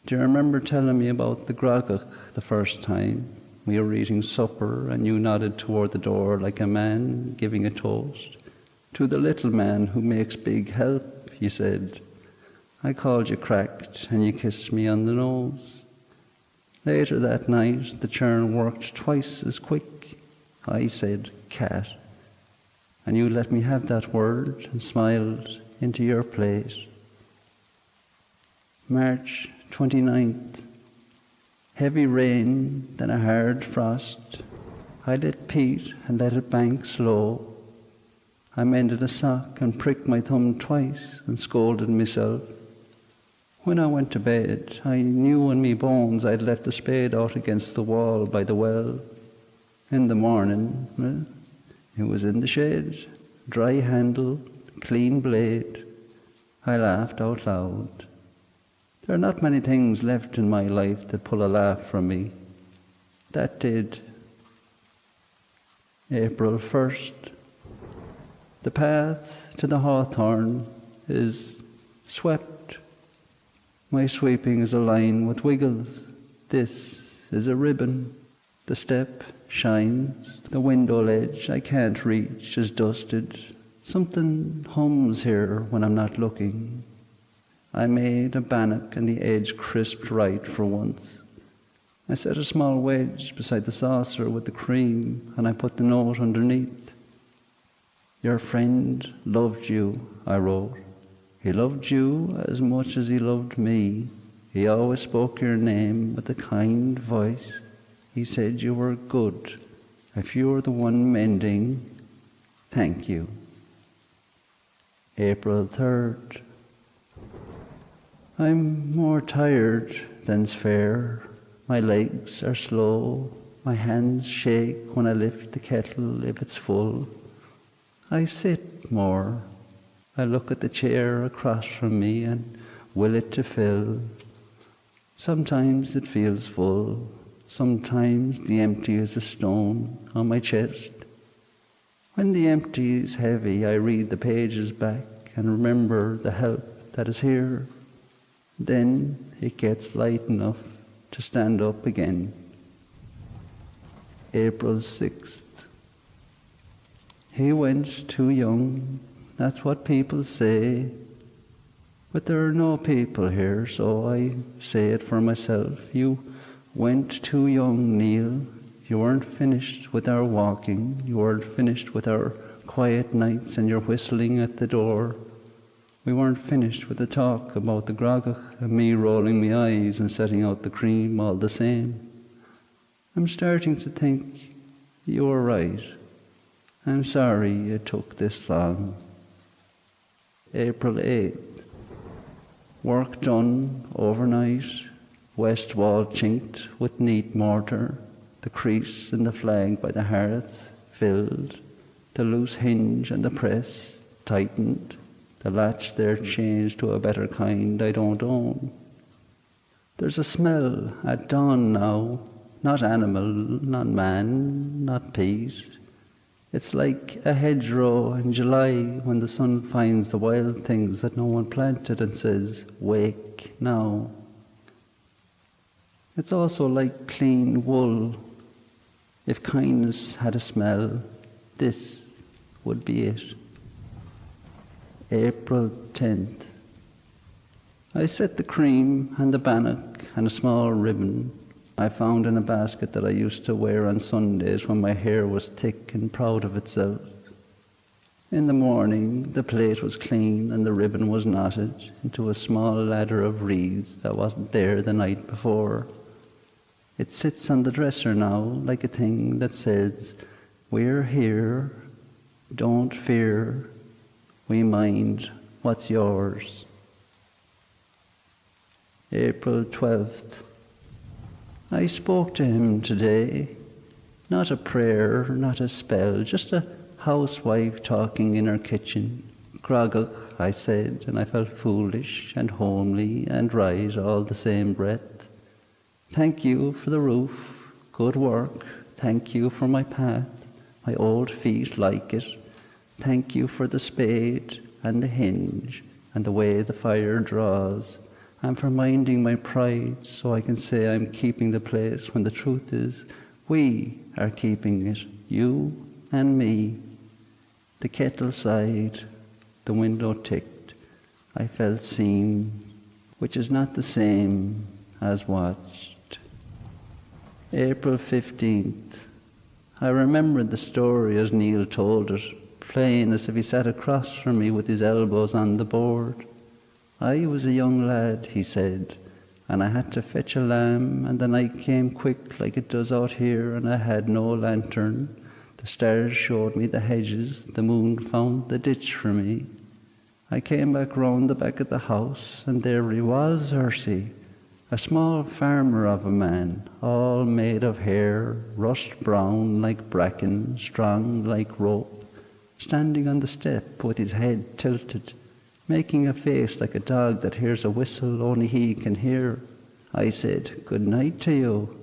Do you remember telling me about the grogach the first time? We were eating supper and you nodded toward the door like a man giving a toast. To the little man who makes big help, you said. I called you cracked and you kissed me on the nose. Later that night, the churn worked twice as quick. I said cat. And you let me have that word and smiled into your plate. March 29th. Heavy rain, then a hard frost. I lit peat and let it bank slow. I mended a sock and pricked my thumb twice and scolded myself. When I went to bed, I knew in me bones I'd left the spade out against the wall by the well. In the morning, it was in the shed, dry handle, clean blade. I laughed out loud. There are not many things left in my life that pull a laugh from me. That did. April 1st. The path to the hawthorn is swept. My sweeping is a line with wiggles. This is a ribbon. The step shines. The window ledge I can't reach is dusted. Something hums here when I'm not looking. I made a bannock and the edge crisped right for once. I set a small wedge beside the saucer with the cream and I put the note underneath. Your friend loved you, I wrote. He loved you as much as he loved me. He always spoke your name with a kind voice. He said you were good. If you were the one mending, thank you. April 3rd. I'm more tired than's fair. My legs are slow. My hands shake when I lift the kettle if it's full. I sit more. I look at the chair across from me and will it to fill. Sometimes it feels full. Sometimes the empty is a stone on my chest. When the empty is heavy, I read the pages back and remember the help that is here. Then it gets light enough to stand up again. April 6th. He went too young, that's what people say. But there are no people here, so I say it for myself. You went too young, Neil. You weren't finished with our walking. You weren't finished with our quiet nights and your whistling at the door. We weren't finished with the talk about the grogach and me rolling my eyes and setting out the cream all the same. I'm starting to think you were right. I'm sorry it took this long. April 8th. Work done overnight. West wall chinked with neat mortar. The crease in the flag by the hearth filled. The loose hinge and the press tightened. The latch there changed to a better kind I don't own. There's a smell at dawn now, not animal, not man, not peat. It's like a hedgerow in July when the sun finds the wild things that no one planted and says, wake now. It's also like clean wool. If kindness had a smell, this would be it. April 10th. I set the cream and the bannock and a small ribbon I found in a basket that I used to wear on Sundays when my hair was thick and proud of itself. In the morning, the plate was clean and the ribbon was knotted into a small ladder of reeds that wasn't there the night before. It sits on the dresser now like a thing that says, we're here, don't fear, we mind what's yours. April 12th. I spoke to him today. Not a prayer, not a spell, just a housewife talking in her kitchen. Grogach, I said, and I felt foolish and homely and right all the same breath. Thank you for the roof. Good work. Thank you for my path. My old feet like it. Thank you for the spade and the hinge and the way the fire draws. And for minding my pride so I can say I'm keeping the place when the truth is we are keeping it, you and me. The kettle sighed, the window ticked. I felt seen, which is not the same as watched. April 15th. I remembered the story as Neil told it, plain as if he sat across from me with his elbows on the board. I was a young lad, he said, and I had to fetch a lamb, and the night came quick like it does out here, and I had no lantern. The stars showed me the hedges, the moon found the ditch for me. I came back round the back of the house, and there he was, Ursy, a small farmer of a man, all made of hair, rust brown like bracken, strong like rope, standing on the step with his head tilted, making a face like a dog that hears a whistle only he can hear. I said, "Good night to you,"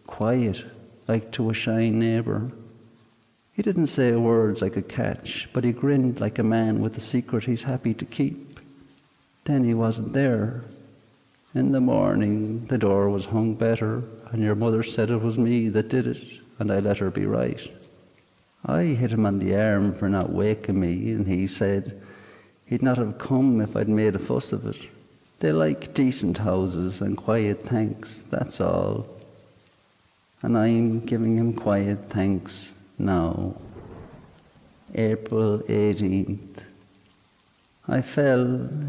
quiet, like to a shy neighbour. He didn't say words I could catch, but he grinned like a man with a secret he's happy to keep. Then he wasn't there. In the morning, the door was hung better, and your mother said it was me that did it, and I let her be right. I hit him on the arm for not waking me, and he said he'd not have come if I'd made a fuss of it. They like decent houses and quiet thanks, that's all. And I'm giving him quiet thanks now. April 18th. I fell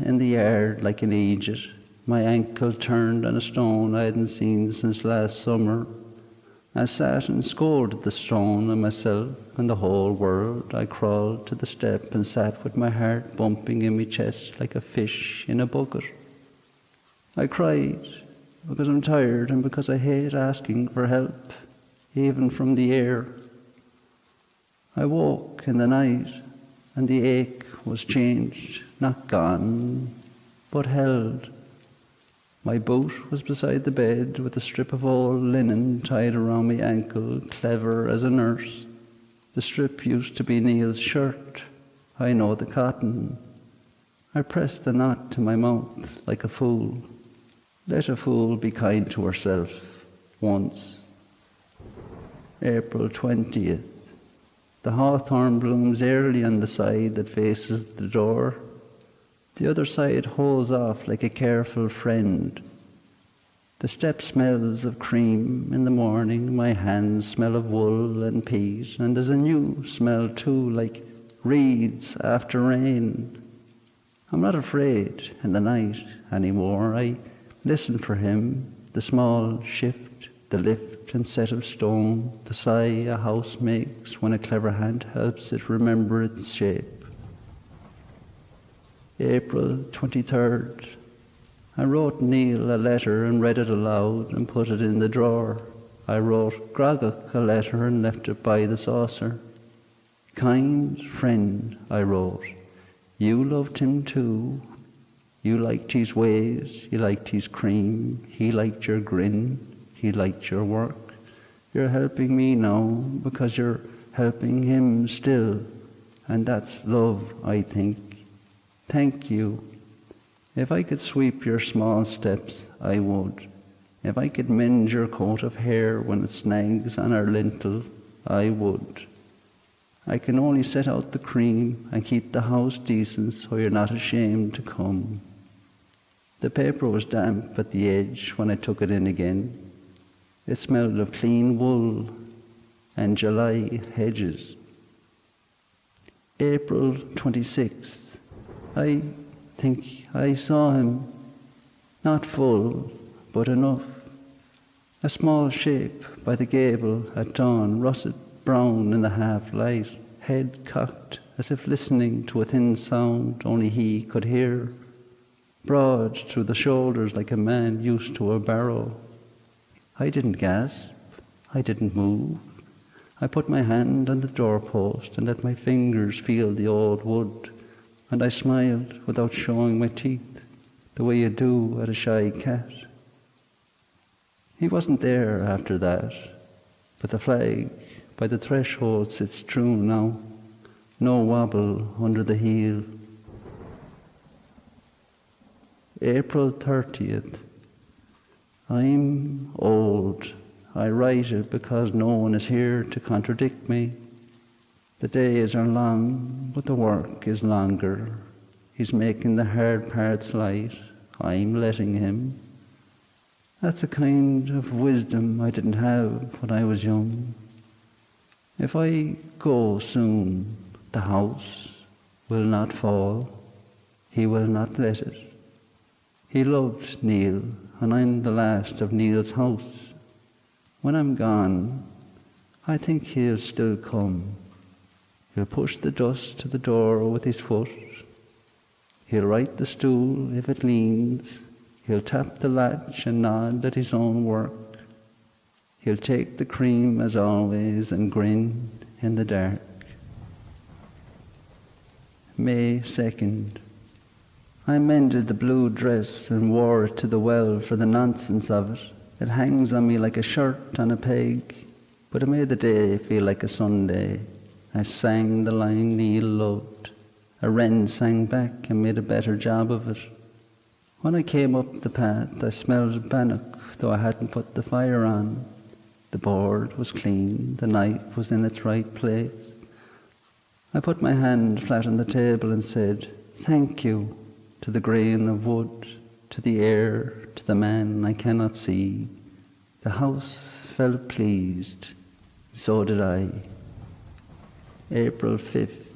in the yard like an idiot. My ankle turned on a stone I hadn't seen since last summer. I sat and scolded the stone and myself and the whole world. I crawled to the step and sat with my heart bumping in my chest like a fish in a bucket. I cried because I'm tired and because I hate asking for help, even from the air. I woke in the night and the ache was changed, not gone, but held. My boot was beside the bed with a strip of old linen tied around my ankle, clever as a nurse. The strip used to be Neil's shirt. I know the cotton. I pressed the knot to my mouth like a fool. Let a fool be kind to herself once. April 20th. The hawthorn blooms early on the side that faces the door. The other side holds off like a careful friend. The step smells of cream in the morning. My hands smell of wool and peat. And there's a new smell too, like reeds after rain. I'm not afraid in the night anymore. I listen for him, the small shift, the lift and set of stone, the sigh a house makes when a clever hand helps it remember its shape. April 23rd. I wrote Neil a letter and read it aloud and put it in the drawer. I wrote Gragach a letter and left it by the saucer. Kind friend, I wrote, you loved him too. You liked his ways, you liked his cream, he liked your grin, he liked your work. You're helping me now because you're helping him still, and that's love, I think. Thank you. If I could sweep your small steps, I would. If I could mend your coat of hair when it snags on our lintel, I would. I can only set out the cream and keep the house decent so you're not ashamed to come. The paper was damp at the edge when I took it in again. It smelled of clean wool and July hedges. April 26th. I think I saw him. Not full, but enough. A small shape by the gable at dawn, russet brown in the half-light, head cocked as if listening to a thin sound only he could hear. Broad through the shoulders like a man used to a barrow. I didn't gasp. I didn't move. I put my hand on the doorpost and let my fingers feel the old wood, and I smiled without showing my teeth, the way you do at a shy cat. He wasn't there after that, but the flag by the threshold sits true now, no wobble under the heel. April 30th. I'm old. I write it because no one is here to contradict me. The days are long, but the work is longer. He's making the hard parts light. I'm letting him. That's a kind of wisdom I didn't have when I was young. If I go soon, the house will not fall. He will not let it. He loved Neil, and I'm the last of Neil's house. When I'm gone, I think he'll still come. He'll push the dust to the door with his foot. He'll right the stool if it leans. He'll tap the latch and nod at his own work. He'll take the cream as always and grin in the dark. May 2nd. I mended the blue dress and wore it to the well for the nonsense of it. It hangs on me like a shirt on a peg, but it made the day feel like a Sunday. I sang the line Neil loved. A wren sang back and made a better job of it. When I came up the path, I smelled bannock, though I hadn't put the fire on. The board was clean, the knife was in its right place. I put my hand flat on the table and said, "Thank you," to the grain of wood, to the air, to the man I cannot see. The house felt pleased, so did I. April 5th.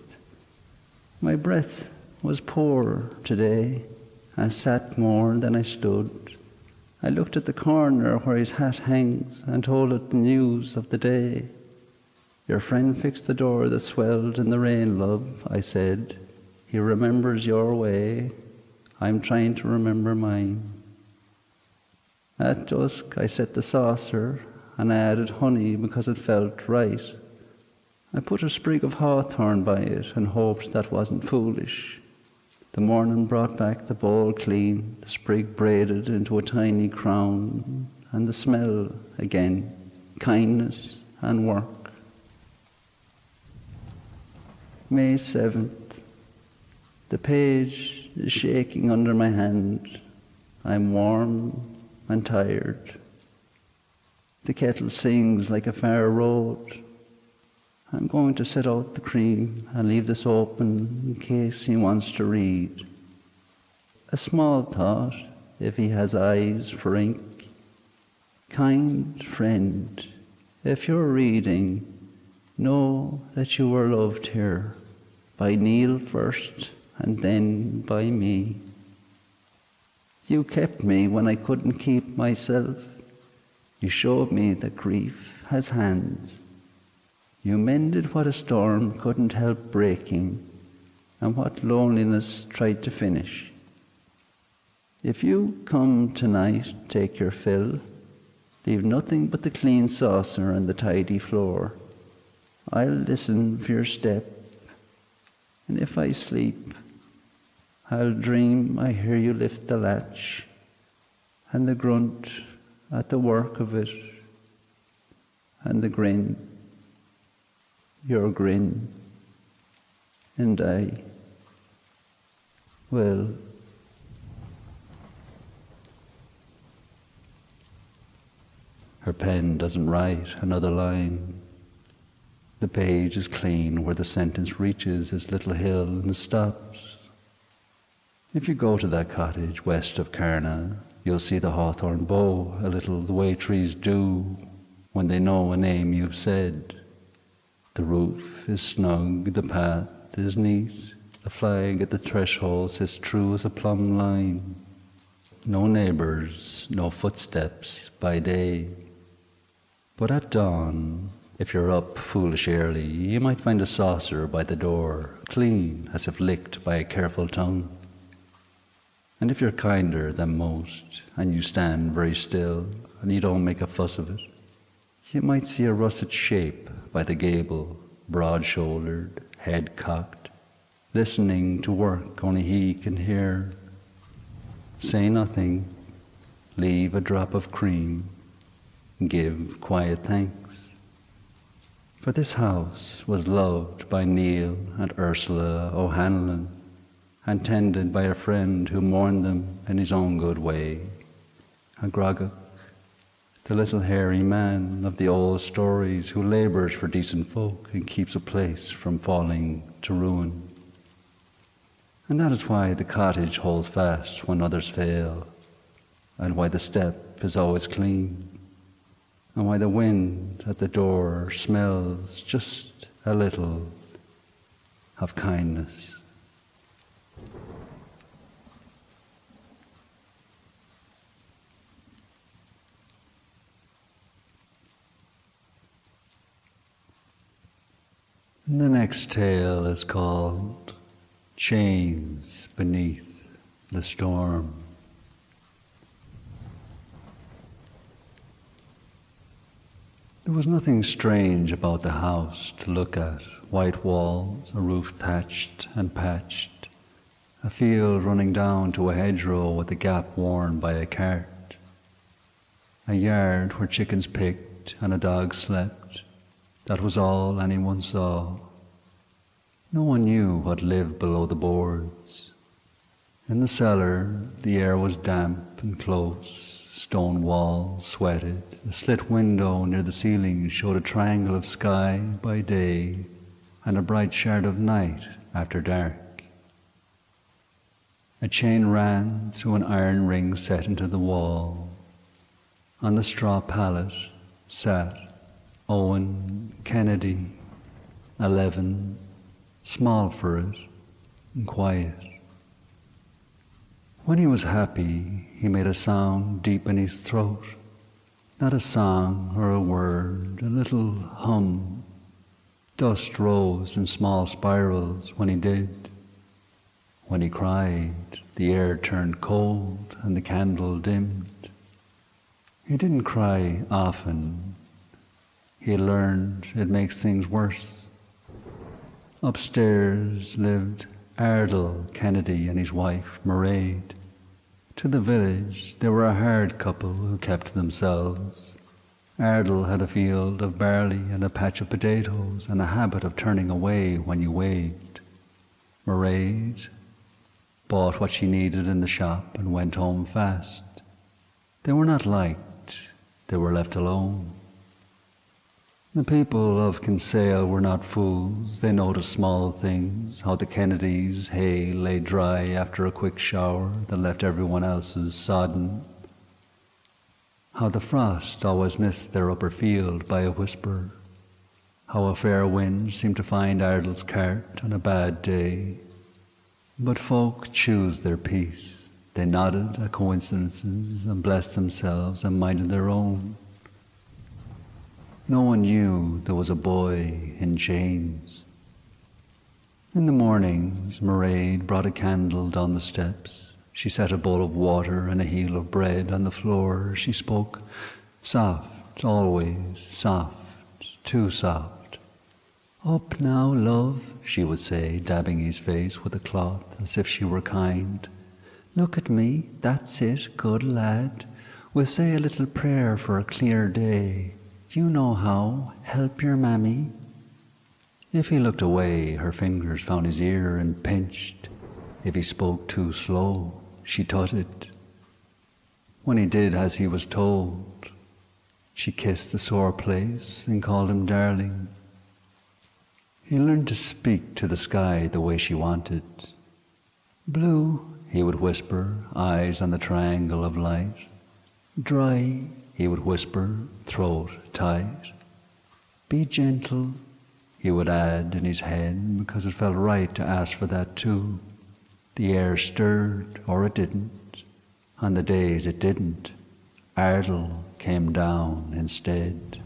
My breath was poor today. I sat more than I stood. I looked at the corner where his hat hangs and told it the news of the day. "Your friend fixed the door that swelled in the rain, love," I said. "He remembers your way. I'm trying to remember mine." At dusk I set the saucer and I added honey because it felt right. I put a sprig of hawthorn by it and hoped that wasn't foolish. The morning brought back the bowl clean, the sprig braided into a tiny crown, and the smell again, kindness and work. May 7th. The page is shaking under my hand. I'm warm and tired. The kettle sings like a far road. I'm going to set out the cream and leave this open in case he wants to read. A small thought, if he has eyes for ink. Kind friend, if you're reading, know that you were loved here, by Neil first and then by me. You kept me when I couldn't keep myself. You showed me that grief has hands. You mended what a storm couldn't help breaking and what loneliness tried to finish. If you come tonight, take your fill. Leave nothing but the clean saucer and the tidy floor. I'll listen for your step, and if I sleep, I'll dream I hear you lift the latch and the grunt at the work of it and the grin, your grin, and I, well, her pen doesn't write another line. The page is clean where the sentence reaches its little hill and stops. If you go to that cottage west of Carna, you'll see the hawthorn bow a little the way trees do when they know a name you've said. The roof is snug, the path is neat, the flag at the threshold sits true as a plumb line. No neighbours, no footsteps by day. But at dawn, if you're up foolish early, you might find a saucer by the door, clean as if licked by a careful tongue. And if you're kinder than most, and you stand very still, and you don't make a fuss of it, you might see a russet shape by the gable, broad-shouldered, head cocked, listening to work only he can hear. Say nothing, leave a drop of cream, give quiet thanks. For this house was loved by Neil and Ursula O'Hanlon, and tended by a friend who mourned them in his own good way, a Grogach, the little hairy man of the old stories who labours for decent folk and keeps a place from falling to ruin. And that is why the cottage holds fast when others fail, and why the step is always clean, and why the wind at the door smells just a little of kindness. The next tale is called chains beneath the storm. There was nothing strange about the house to look at. White walls, a roof thatched and patched, a field running down to a hedgerow with a gap worn by a cart, a yard where chickens picked and a dog slept. That was all anyone saw. No one knew what lived below the boards. In the cellar, the air was damp and close. Stone walls sweated. A slit window near the ceiling showed a triangle of sky by day and a bright shard of night after dark. A chain ran through an iron ring set into the wall. On the straw pallet sat Owen Kennedy, 11, small for it and quiet. When he was happy, he made a sound deep in his throat, not a song or a word, a little hum. Dust rose in small spirals when he did. When he cried, the air turned cold and the candle dimmed. He didn't cry often. He had learned it makes things worse. Upstairs lived Ardle Kennedy and his wife, Mairead. To the village, they were a hard couple who kept to themselves. Ardle had a field of barley and a patch of potatoes and a habit of turning away when you waved. Mairead bought what she needed in the shop and went home fast. They were not liked, they were left alone. The people of Kinsale were not fools. They noticed small things, how the Kennedys' hay lay dry after a quick shower that left everyone else's sodden, how the frost always missed their upper field by a whisper, how a fair wind seemed to find Ardle's cart on a bad day. But folk choose their peace. They nodded at coincidences and blessed themselves and minded their own. No one knew there was a boy in chains. In the mornings, Mairead brought a candle down the steps. She set a bowl of water and a heel of bread on the floor. She spoke soft, always soft, too soft. "Up now, love," she would say, dabbing his face with a cloth as if she were kind. "Look at me, that's it, good lad. We'll say a little prayer for a clear day. You know how, help your mammy." If he looked away, her fingers found his ear and pinched. If he spoke too slow, she tutted. When he did as he was told, she kissed the sore place and called him darling. He learned to speak to the sky the way she wanted. "Blue," he would whisper, eyes on the triangle of light. "Dry," he would whisper, throat tight. "Be gentle," he would add in his head, because it felt right to ask for that too. The air stirred, or it didn't. On the days it didn't, Ardle came down instead.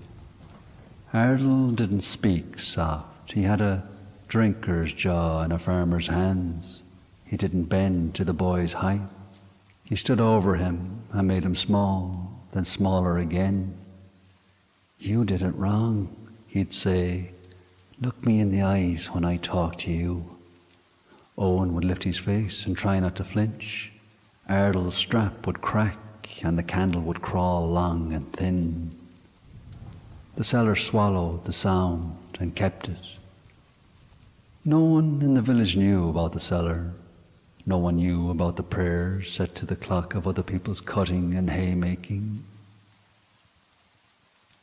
Ardle didn't speak soft. He had a drinker's jaw and a farmer's hands. He didn't bend to the boy's height. He stood over him and made him small, then smaller again. "You did it wrong," he'd say. "Look me in the eyes when I talk to you." Owen would lift his face and try not to flinch. Ardle's strap would crack and the candle would crawl long and thin. The cellar swallowed the sound and kept it. No one in the village knew about the cellar. No one knew about the prayers set to the clock of other people's cutting and haymaking.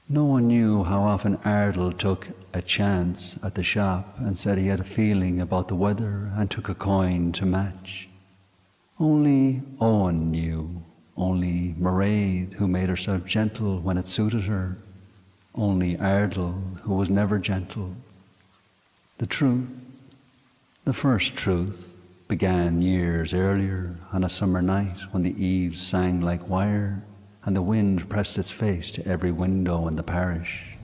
No one knew how often Ardle took a chance at the shop and said he had a feeling about the weather and took a coin to match. Only Owen knew, only Mairead, who made herself gentle when it suited her, only Ardle, who was never gentle. The truth, the first truth, began years earlier on a summer night when the eaves sang like wire and the wind pressed its face to every window in the parish.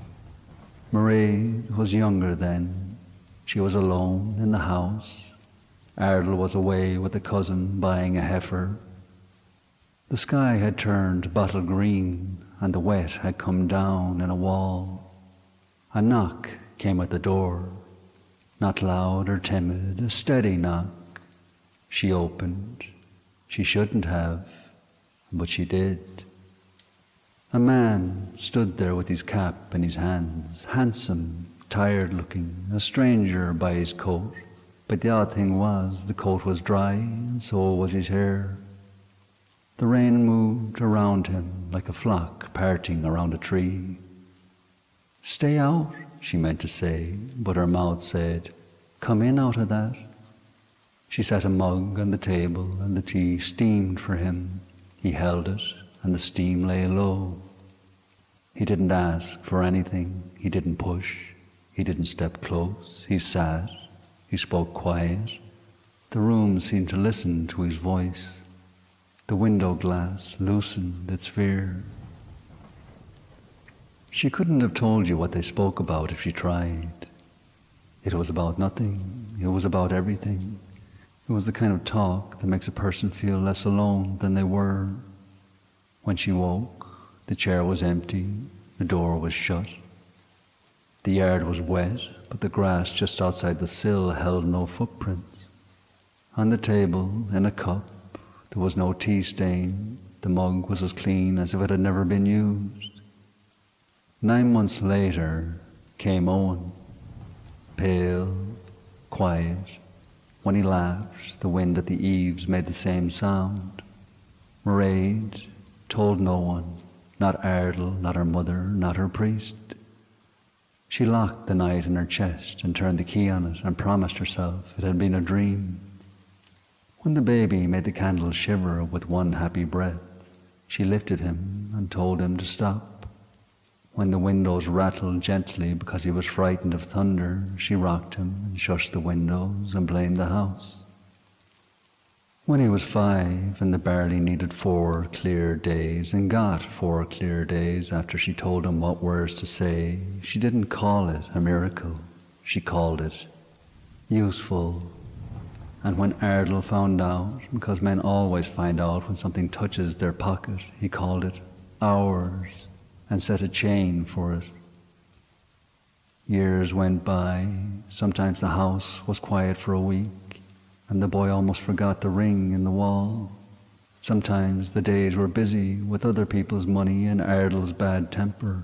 Mairead was younger then. She was alone in the house. Ardle was away with a cousin buying a heifer. The sky had turned bottle green, and the wet had come down in a wall. A knock came at the door, not loud or timid, a steady knock. She opened. She shouldn't have, but she did. A man stood there with his cap in his hands, handsome, tired-looking, a stranger by his coat. But the odd thing was, the coat was dry, and so was his hair. The rain moved around him like a flock parting around a tree. "Stay out," she meant to say, but her mouth said, "Come in out of that." She set a mug on the table, and the tea steamed for him. He held it, and the steam lay low. He didn't ask for anything. He didn't push. He didn't step close. He sat. He spoke quiet. The room seemed to listen to his voice. The window glass loosened its fear. She couldn't have told you what they spoke about if she tried. It was about nothing. It was about everything. It was the kind of talk that makes a person feel less alone than they were. When she woke, the chair was empty, the door was shut. The yard was wet, but the grass just outside the sill held no footprints. On the table, in a cup, there was no tea stain. The mug was as clean as if it had never been used. 9 months later came Owen, pale, quiet. When he laughed, the wind at the eaves made the same sound. Mairead told no one, not Ardle, not her mother, not her priest. She locked the night in her chest and turned the key on it and promised herself it had been a dream. When the baby made the candle shiver with one happy breath, she lifted him and told him to stop. When the windows rattled gently because he was frightened of thunder, she rocked him and shushed the windows and blamed the house. When he was 5 and the barley needed 4 clear days, and got 4 clear days after she told him what words to say, she didn't call it a miracle. She called it useful. And when Ardle found out, because men always find out when something touches their pocket, he called it ours and set a chain for it. Years went by. Sometimes the house was quiet for a week, and the boy almost forgot the ring in the wall. Sometimes the days were busy with other people's money and Ardle's bad temper.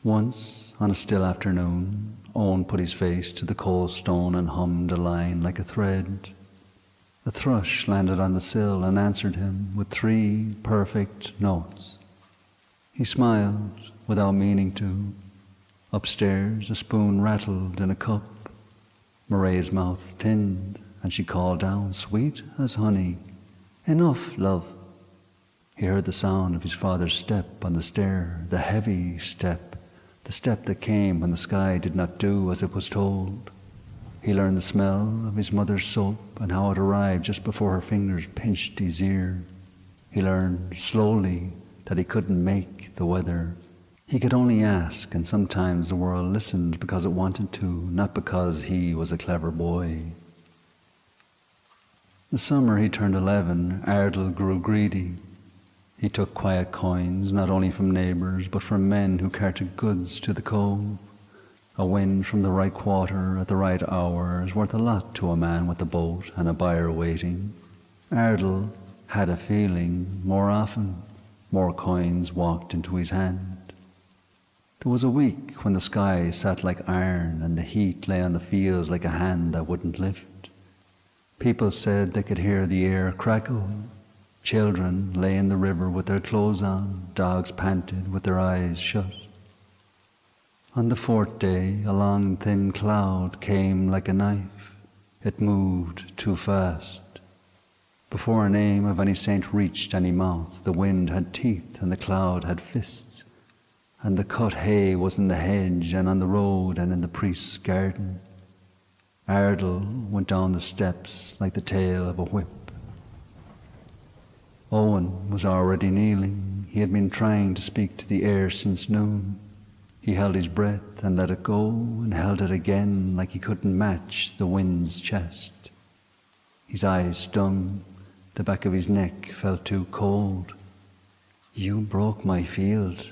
Once, on a still afternoon, Owen put his face to the cold stone and hummed a line like a thread. A thrush landed on the sill and answered him with 3 perfect notes. He smiled without meaning to. Upstairs, a spoon rattled in a cup. Mairead's mouth thinned, and she called down, sweet as honey, "Enough, love." He heard the sound of his father's step on the stair, the heavy step, the step that came when the sky did not do as it was told. He learned the smell of his mother's soap and how it arrived just before her fingers pinched his ear. He learned slowly that he couldn't make the weather. He could only ask, and sometimes the world listened because it wanted to, not because he was a clever boy. The summer he turned 11, Ardle grew greedy. He took quiet coins, not only from neighbours, but from men who carted goods to the cove. A wind from the right quarter at the right hour is worth a lot to a man with a boat and a buyer waiting. Ardle had a feeling more often, more coins walked into his hand. There was a week when the sky sat like iron and the heat lay on the fields like a hand that wouldn't lift. People said they could hear the air crackle. Children lay in the river with their clothes on. Dogs panted with their eyes shut. On the 4th day, a long thin cloud came like a knife. It moved too fast. Before a name of any saint reached any mouth, the wind had teeth and the cloud had fists. And the cut hay was in the hedge and on the road and in the priest's garden. Ardle went down the steps like the tail of a whip. Owen was already kneeling. He had been trying to speak to the air since noon. He held his breath and let it go and held it again like he couldn't match the wind's chest. His eyes stung. The back of his neck felt too cold. "You broke my field,"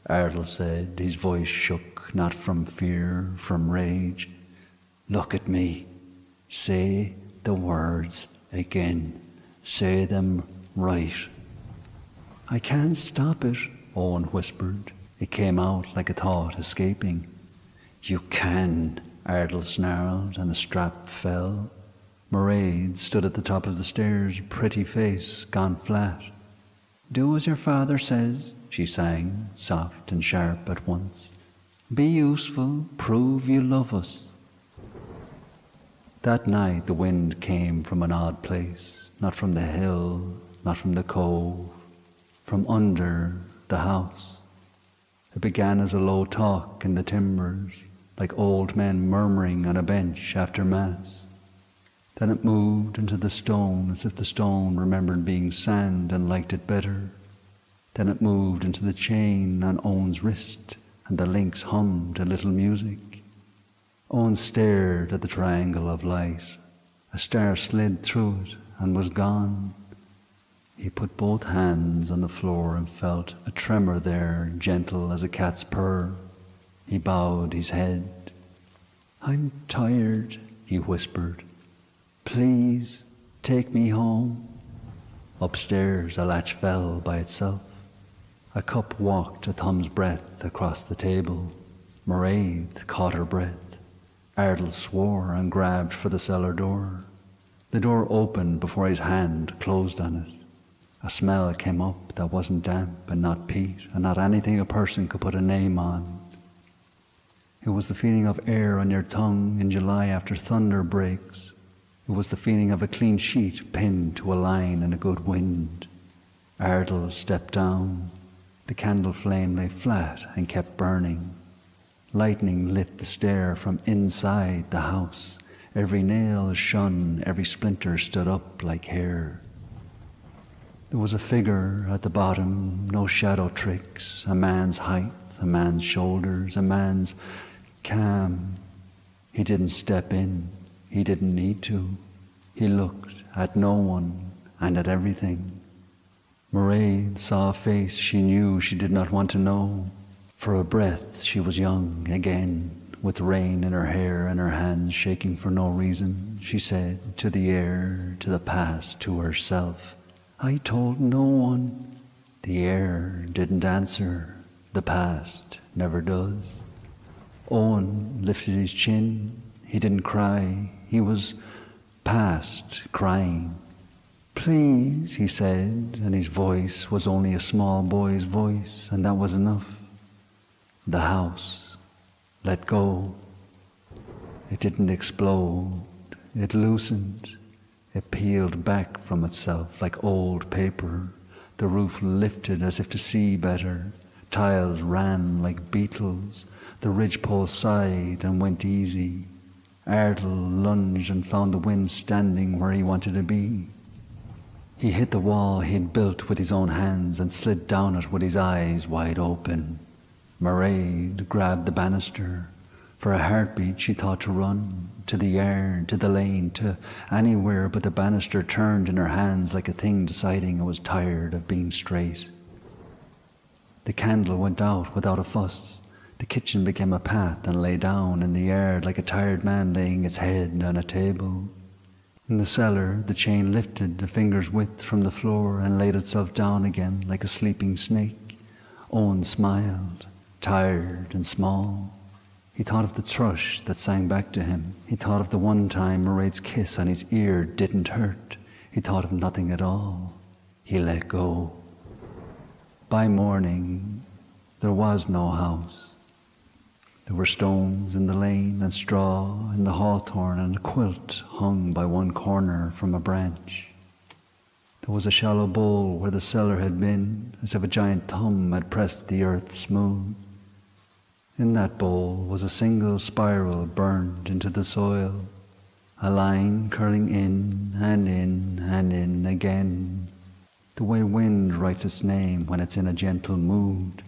Ardle said. His voice shook, not from fear, from rage. "Look at me. Say the words again. Say them right." "I can't stop it," Owen whispered. It came out like a thought escaping. "You can," Ardle snarled, and the strap fell. Mairead stood at the top of the stairs, pretty face gone flat. "Do as your father says," she sang, soft and sharp at once. "Be useful, prove you love us." That night the wind came from an odd place, not from the hill, not from the cove, from under the house. It began as a low talk in the timbers, like old men murmuring on a bench after Mass. Then it moved into the stone as if the stone remembered being sand and liked it better. Then it moved into the chain on Owen's wrist, and the links hummed a little music. Owen stared at the triangle of light. A star slid through it and was gone. He put both hands on the floor and felt a tremor there, gentle as a cat's purr. He bowed his head. "I'm tired," he whispered. "Please take me home." Upstairs a latch fell by itself. A cup walked a thumb's breadth across the table. Mairead caught her breath. Ardle swore and grabbed for the cellar door. The door opened before his hand closed on it. A smell came up that wasn't damp and not peat and not anything a person could put a name on. It was the feeling of air on your tongue in July after thunder breaks. It was the feeling of a clean sheet pinned to a line in a good wind. Ardle stepped down. The candle flame lay flat and kept burning. Lightning lit the stair from inside the house. Every nail shone, every splinter stood up like hair. There was a figure at the bottom, no shadow tricks, a man's height, a man's shoulders, a man's calm. He didn't step in. He didn't need to. He looked at no one and at everything. Mairead saw a face she knew she did not want to know. For a breath she was young again, with rain in her hair and her hands shaking for no reason. She said to the air, to the past, to herself, "I told no one." The air didn't answer. The past never does. Owen lifted his chin. He didn't cry. He was past crying. "Please," he said, and his voice was only a small boy's voice, and that was enough. The house let go. It didn't explode. It loosened. It peeled back from itself like old paper. The roof lifted as if to see better. Tiles ran like beetles. The ridgepole sighed and went easy. Ardle lunged and found the wind standing where he wanted to be. He hit the wall he had built with his own hands and slid down it with his eyes wide open. Mairead grabbed the banister. For a heartbeat she thought to run, to the yard, to the lane, to anywhere, but the banister turned in her hands like a thing deciding it was tired of being straight. The candle went out without a fuss. The kitchen became a path and lay down in the yard like a tired man laying its head on a table. In the cellar, the chain lifted a finger's width from the floor and laid itself down again like a sleeping snake. Owen smiled, tired and small. He thought of the thrush that sang back to him. He thought of the one time Mairead's kiss on his ear didn't hurt. He thought of nothing at all. He let go. By morning, there was no house. There were stones in the lane and straw in the hawthorn and a quilt hung by one corner from a branch. There was a shallow bowl where the cellar had been, as if a giant thumb had pressed the earth smooth. In that bowl was a single spiral burned into the soil, a line curling in and in and in again, the way wind writes its name when it's in a gentle mood.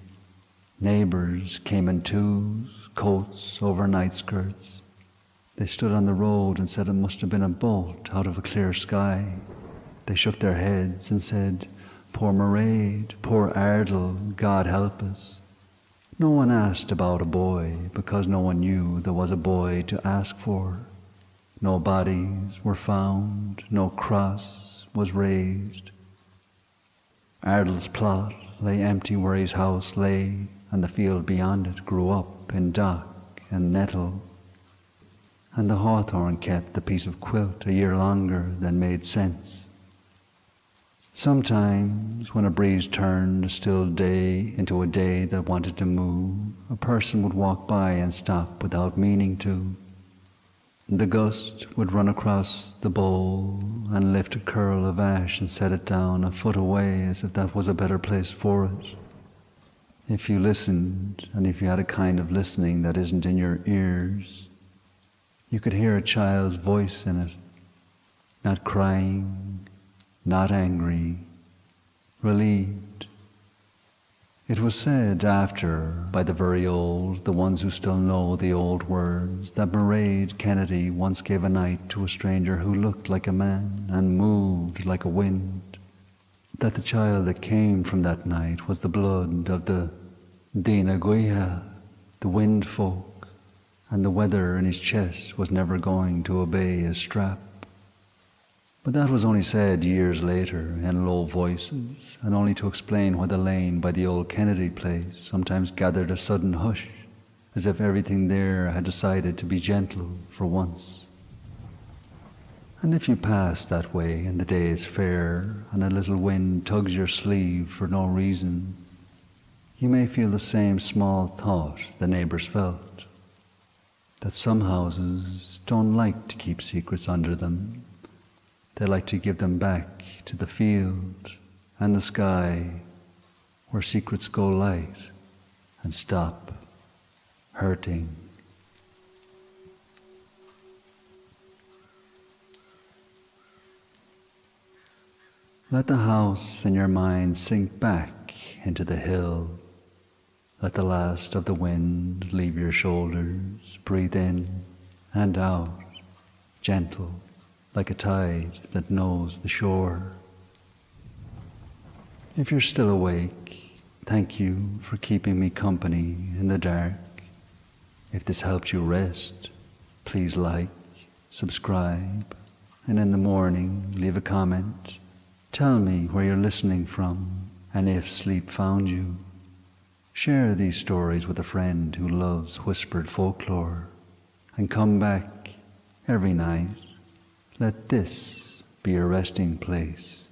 Neighbours came in twos, coats over night skirts. They stood on the road and said it must have been a boat out of a clear sky. They shook their heads and said, "Poor Mairead, poor Ardle, God help us." No one asked about a boy because no one knew there was a boy to ask for. No bodies were found, no cross was raised. Ardle's plot lay empty where his house lay, and the field beyond it grew up in dock and nettle. And the hawthorn kept the piece of quilt a year longer than made sense. Sometimes, when a breeze turned a still day into a day that wanted to move, a person would walk by and stop without meaning to. The gust would run across the bowl and lift a curl of ash and set it down a foot away as if that was a better place for it. If you listened, and if you had a kind of listening that isn't in your ears, you could hear a child's voice in it, not crying, not angry, relieved. It was said after, by the very old, the ones who still know the old words, that Mairead Kennedy once gave a night to a stranger who looked like a man and moved like a wind, that the child that came from that night was the blood of the Dina Guiha, the wind folk, and the weather in his chest was never going to obey his strap. But that was only said years later in low voices, and only to explain why the lane by the old Kennedy place sometimes gathered a sudden hush, as if everything there had decided to be gentle for once. And if you pass that way and the day is fair, and a little wind tugs your sleeve for no reason, you may feel the same small thought the neighbours felt, that some houses don't like to keep secrets under them. They like to give them back to the field and the sky, where secrets go light and stop hurting. Let the house in your mind sink back into the hill. Let the last of the wind leave your shoulders. Breathe in and out, gentle, like a tide that knows the shore. If you're still awake, thank you for keeping me company in the dark. If this helped you rest, please like, subscribe, and in the morning leave a comment. Tell me where you're listening from and if sleep found you. Share these stories with a friend who loves whispered folklore, and come back every night. Let this be your resting place.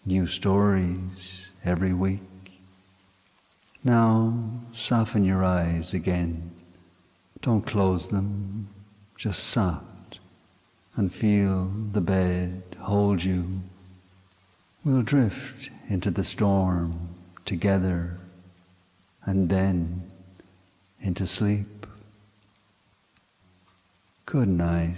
New stories every week. Now soften your eyes again. Don't close them, just soft, and feel the bed hold you. We'll drift into the storm together, and then into sleep. Good night.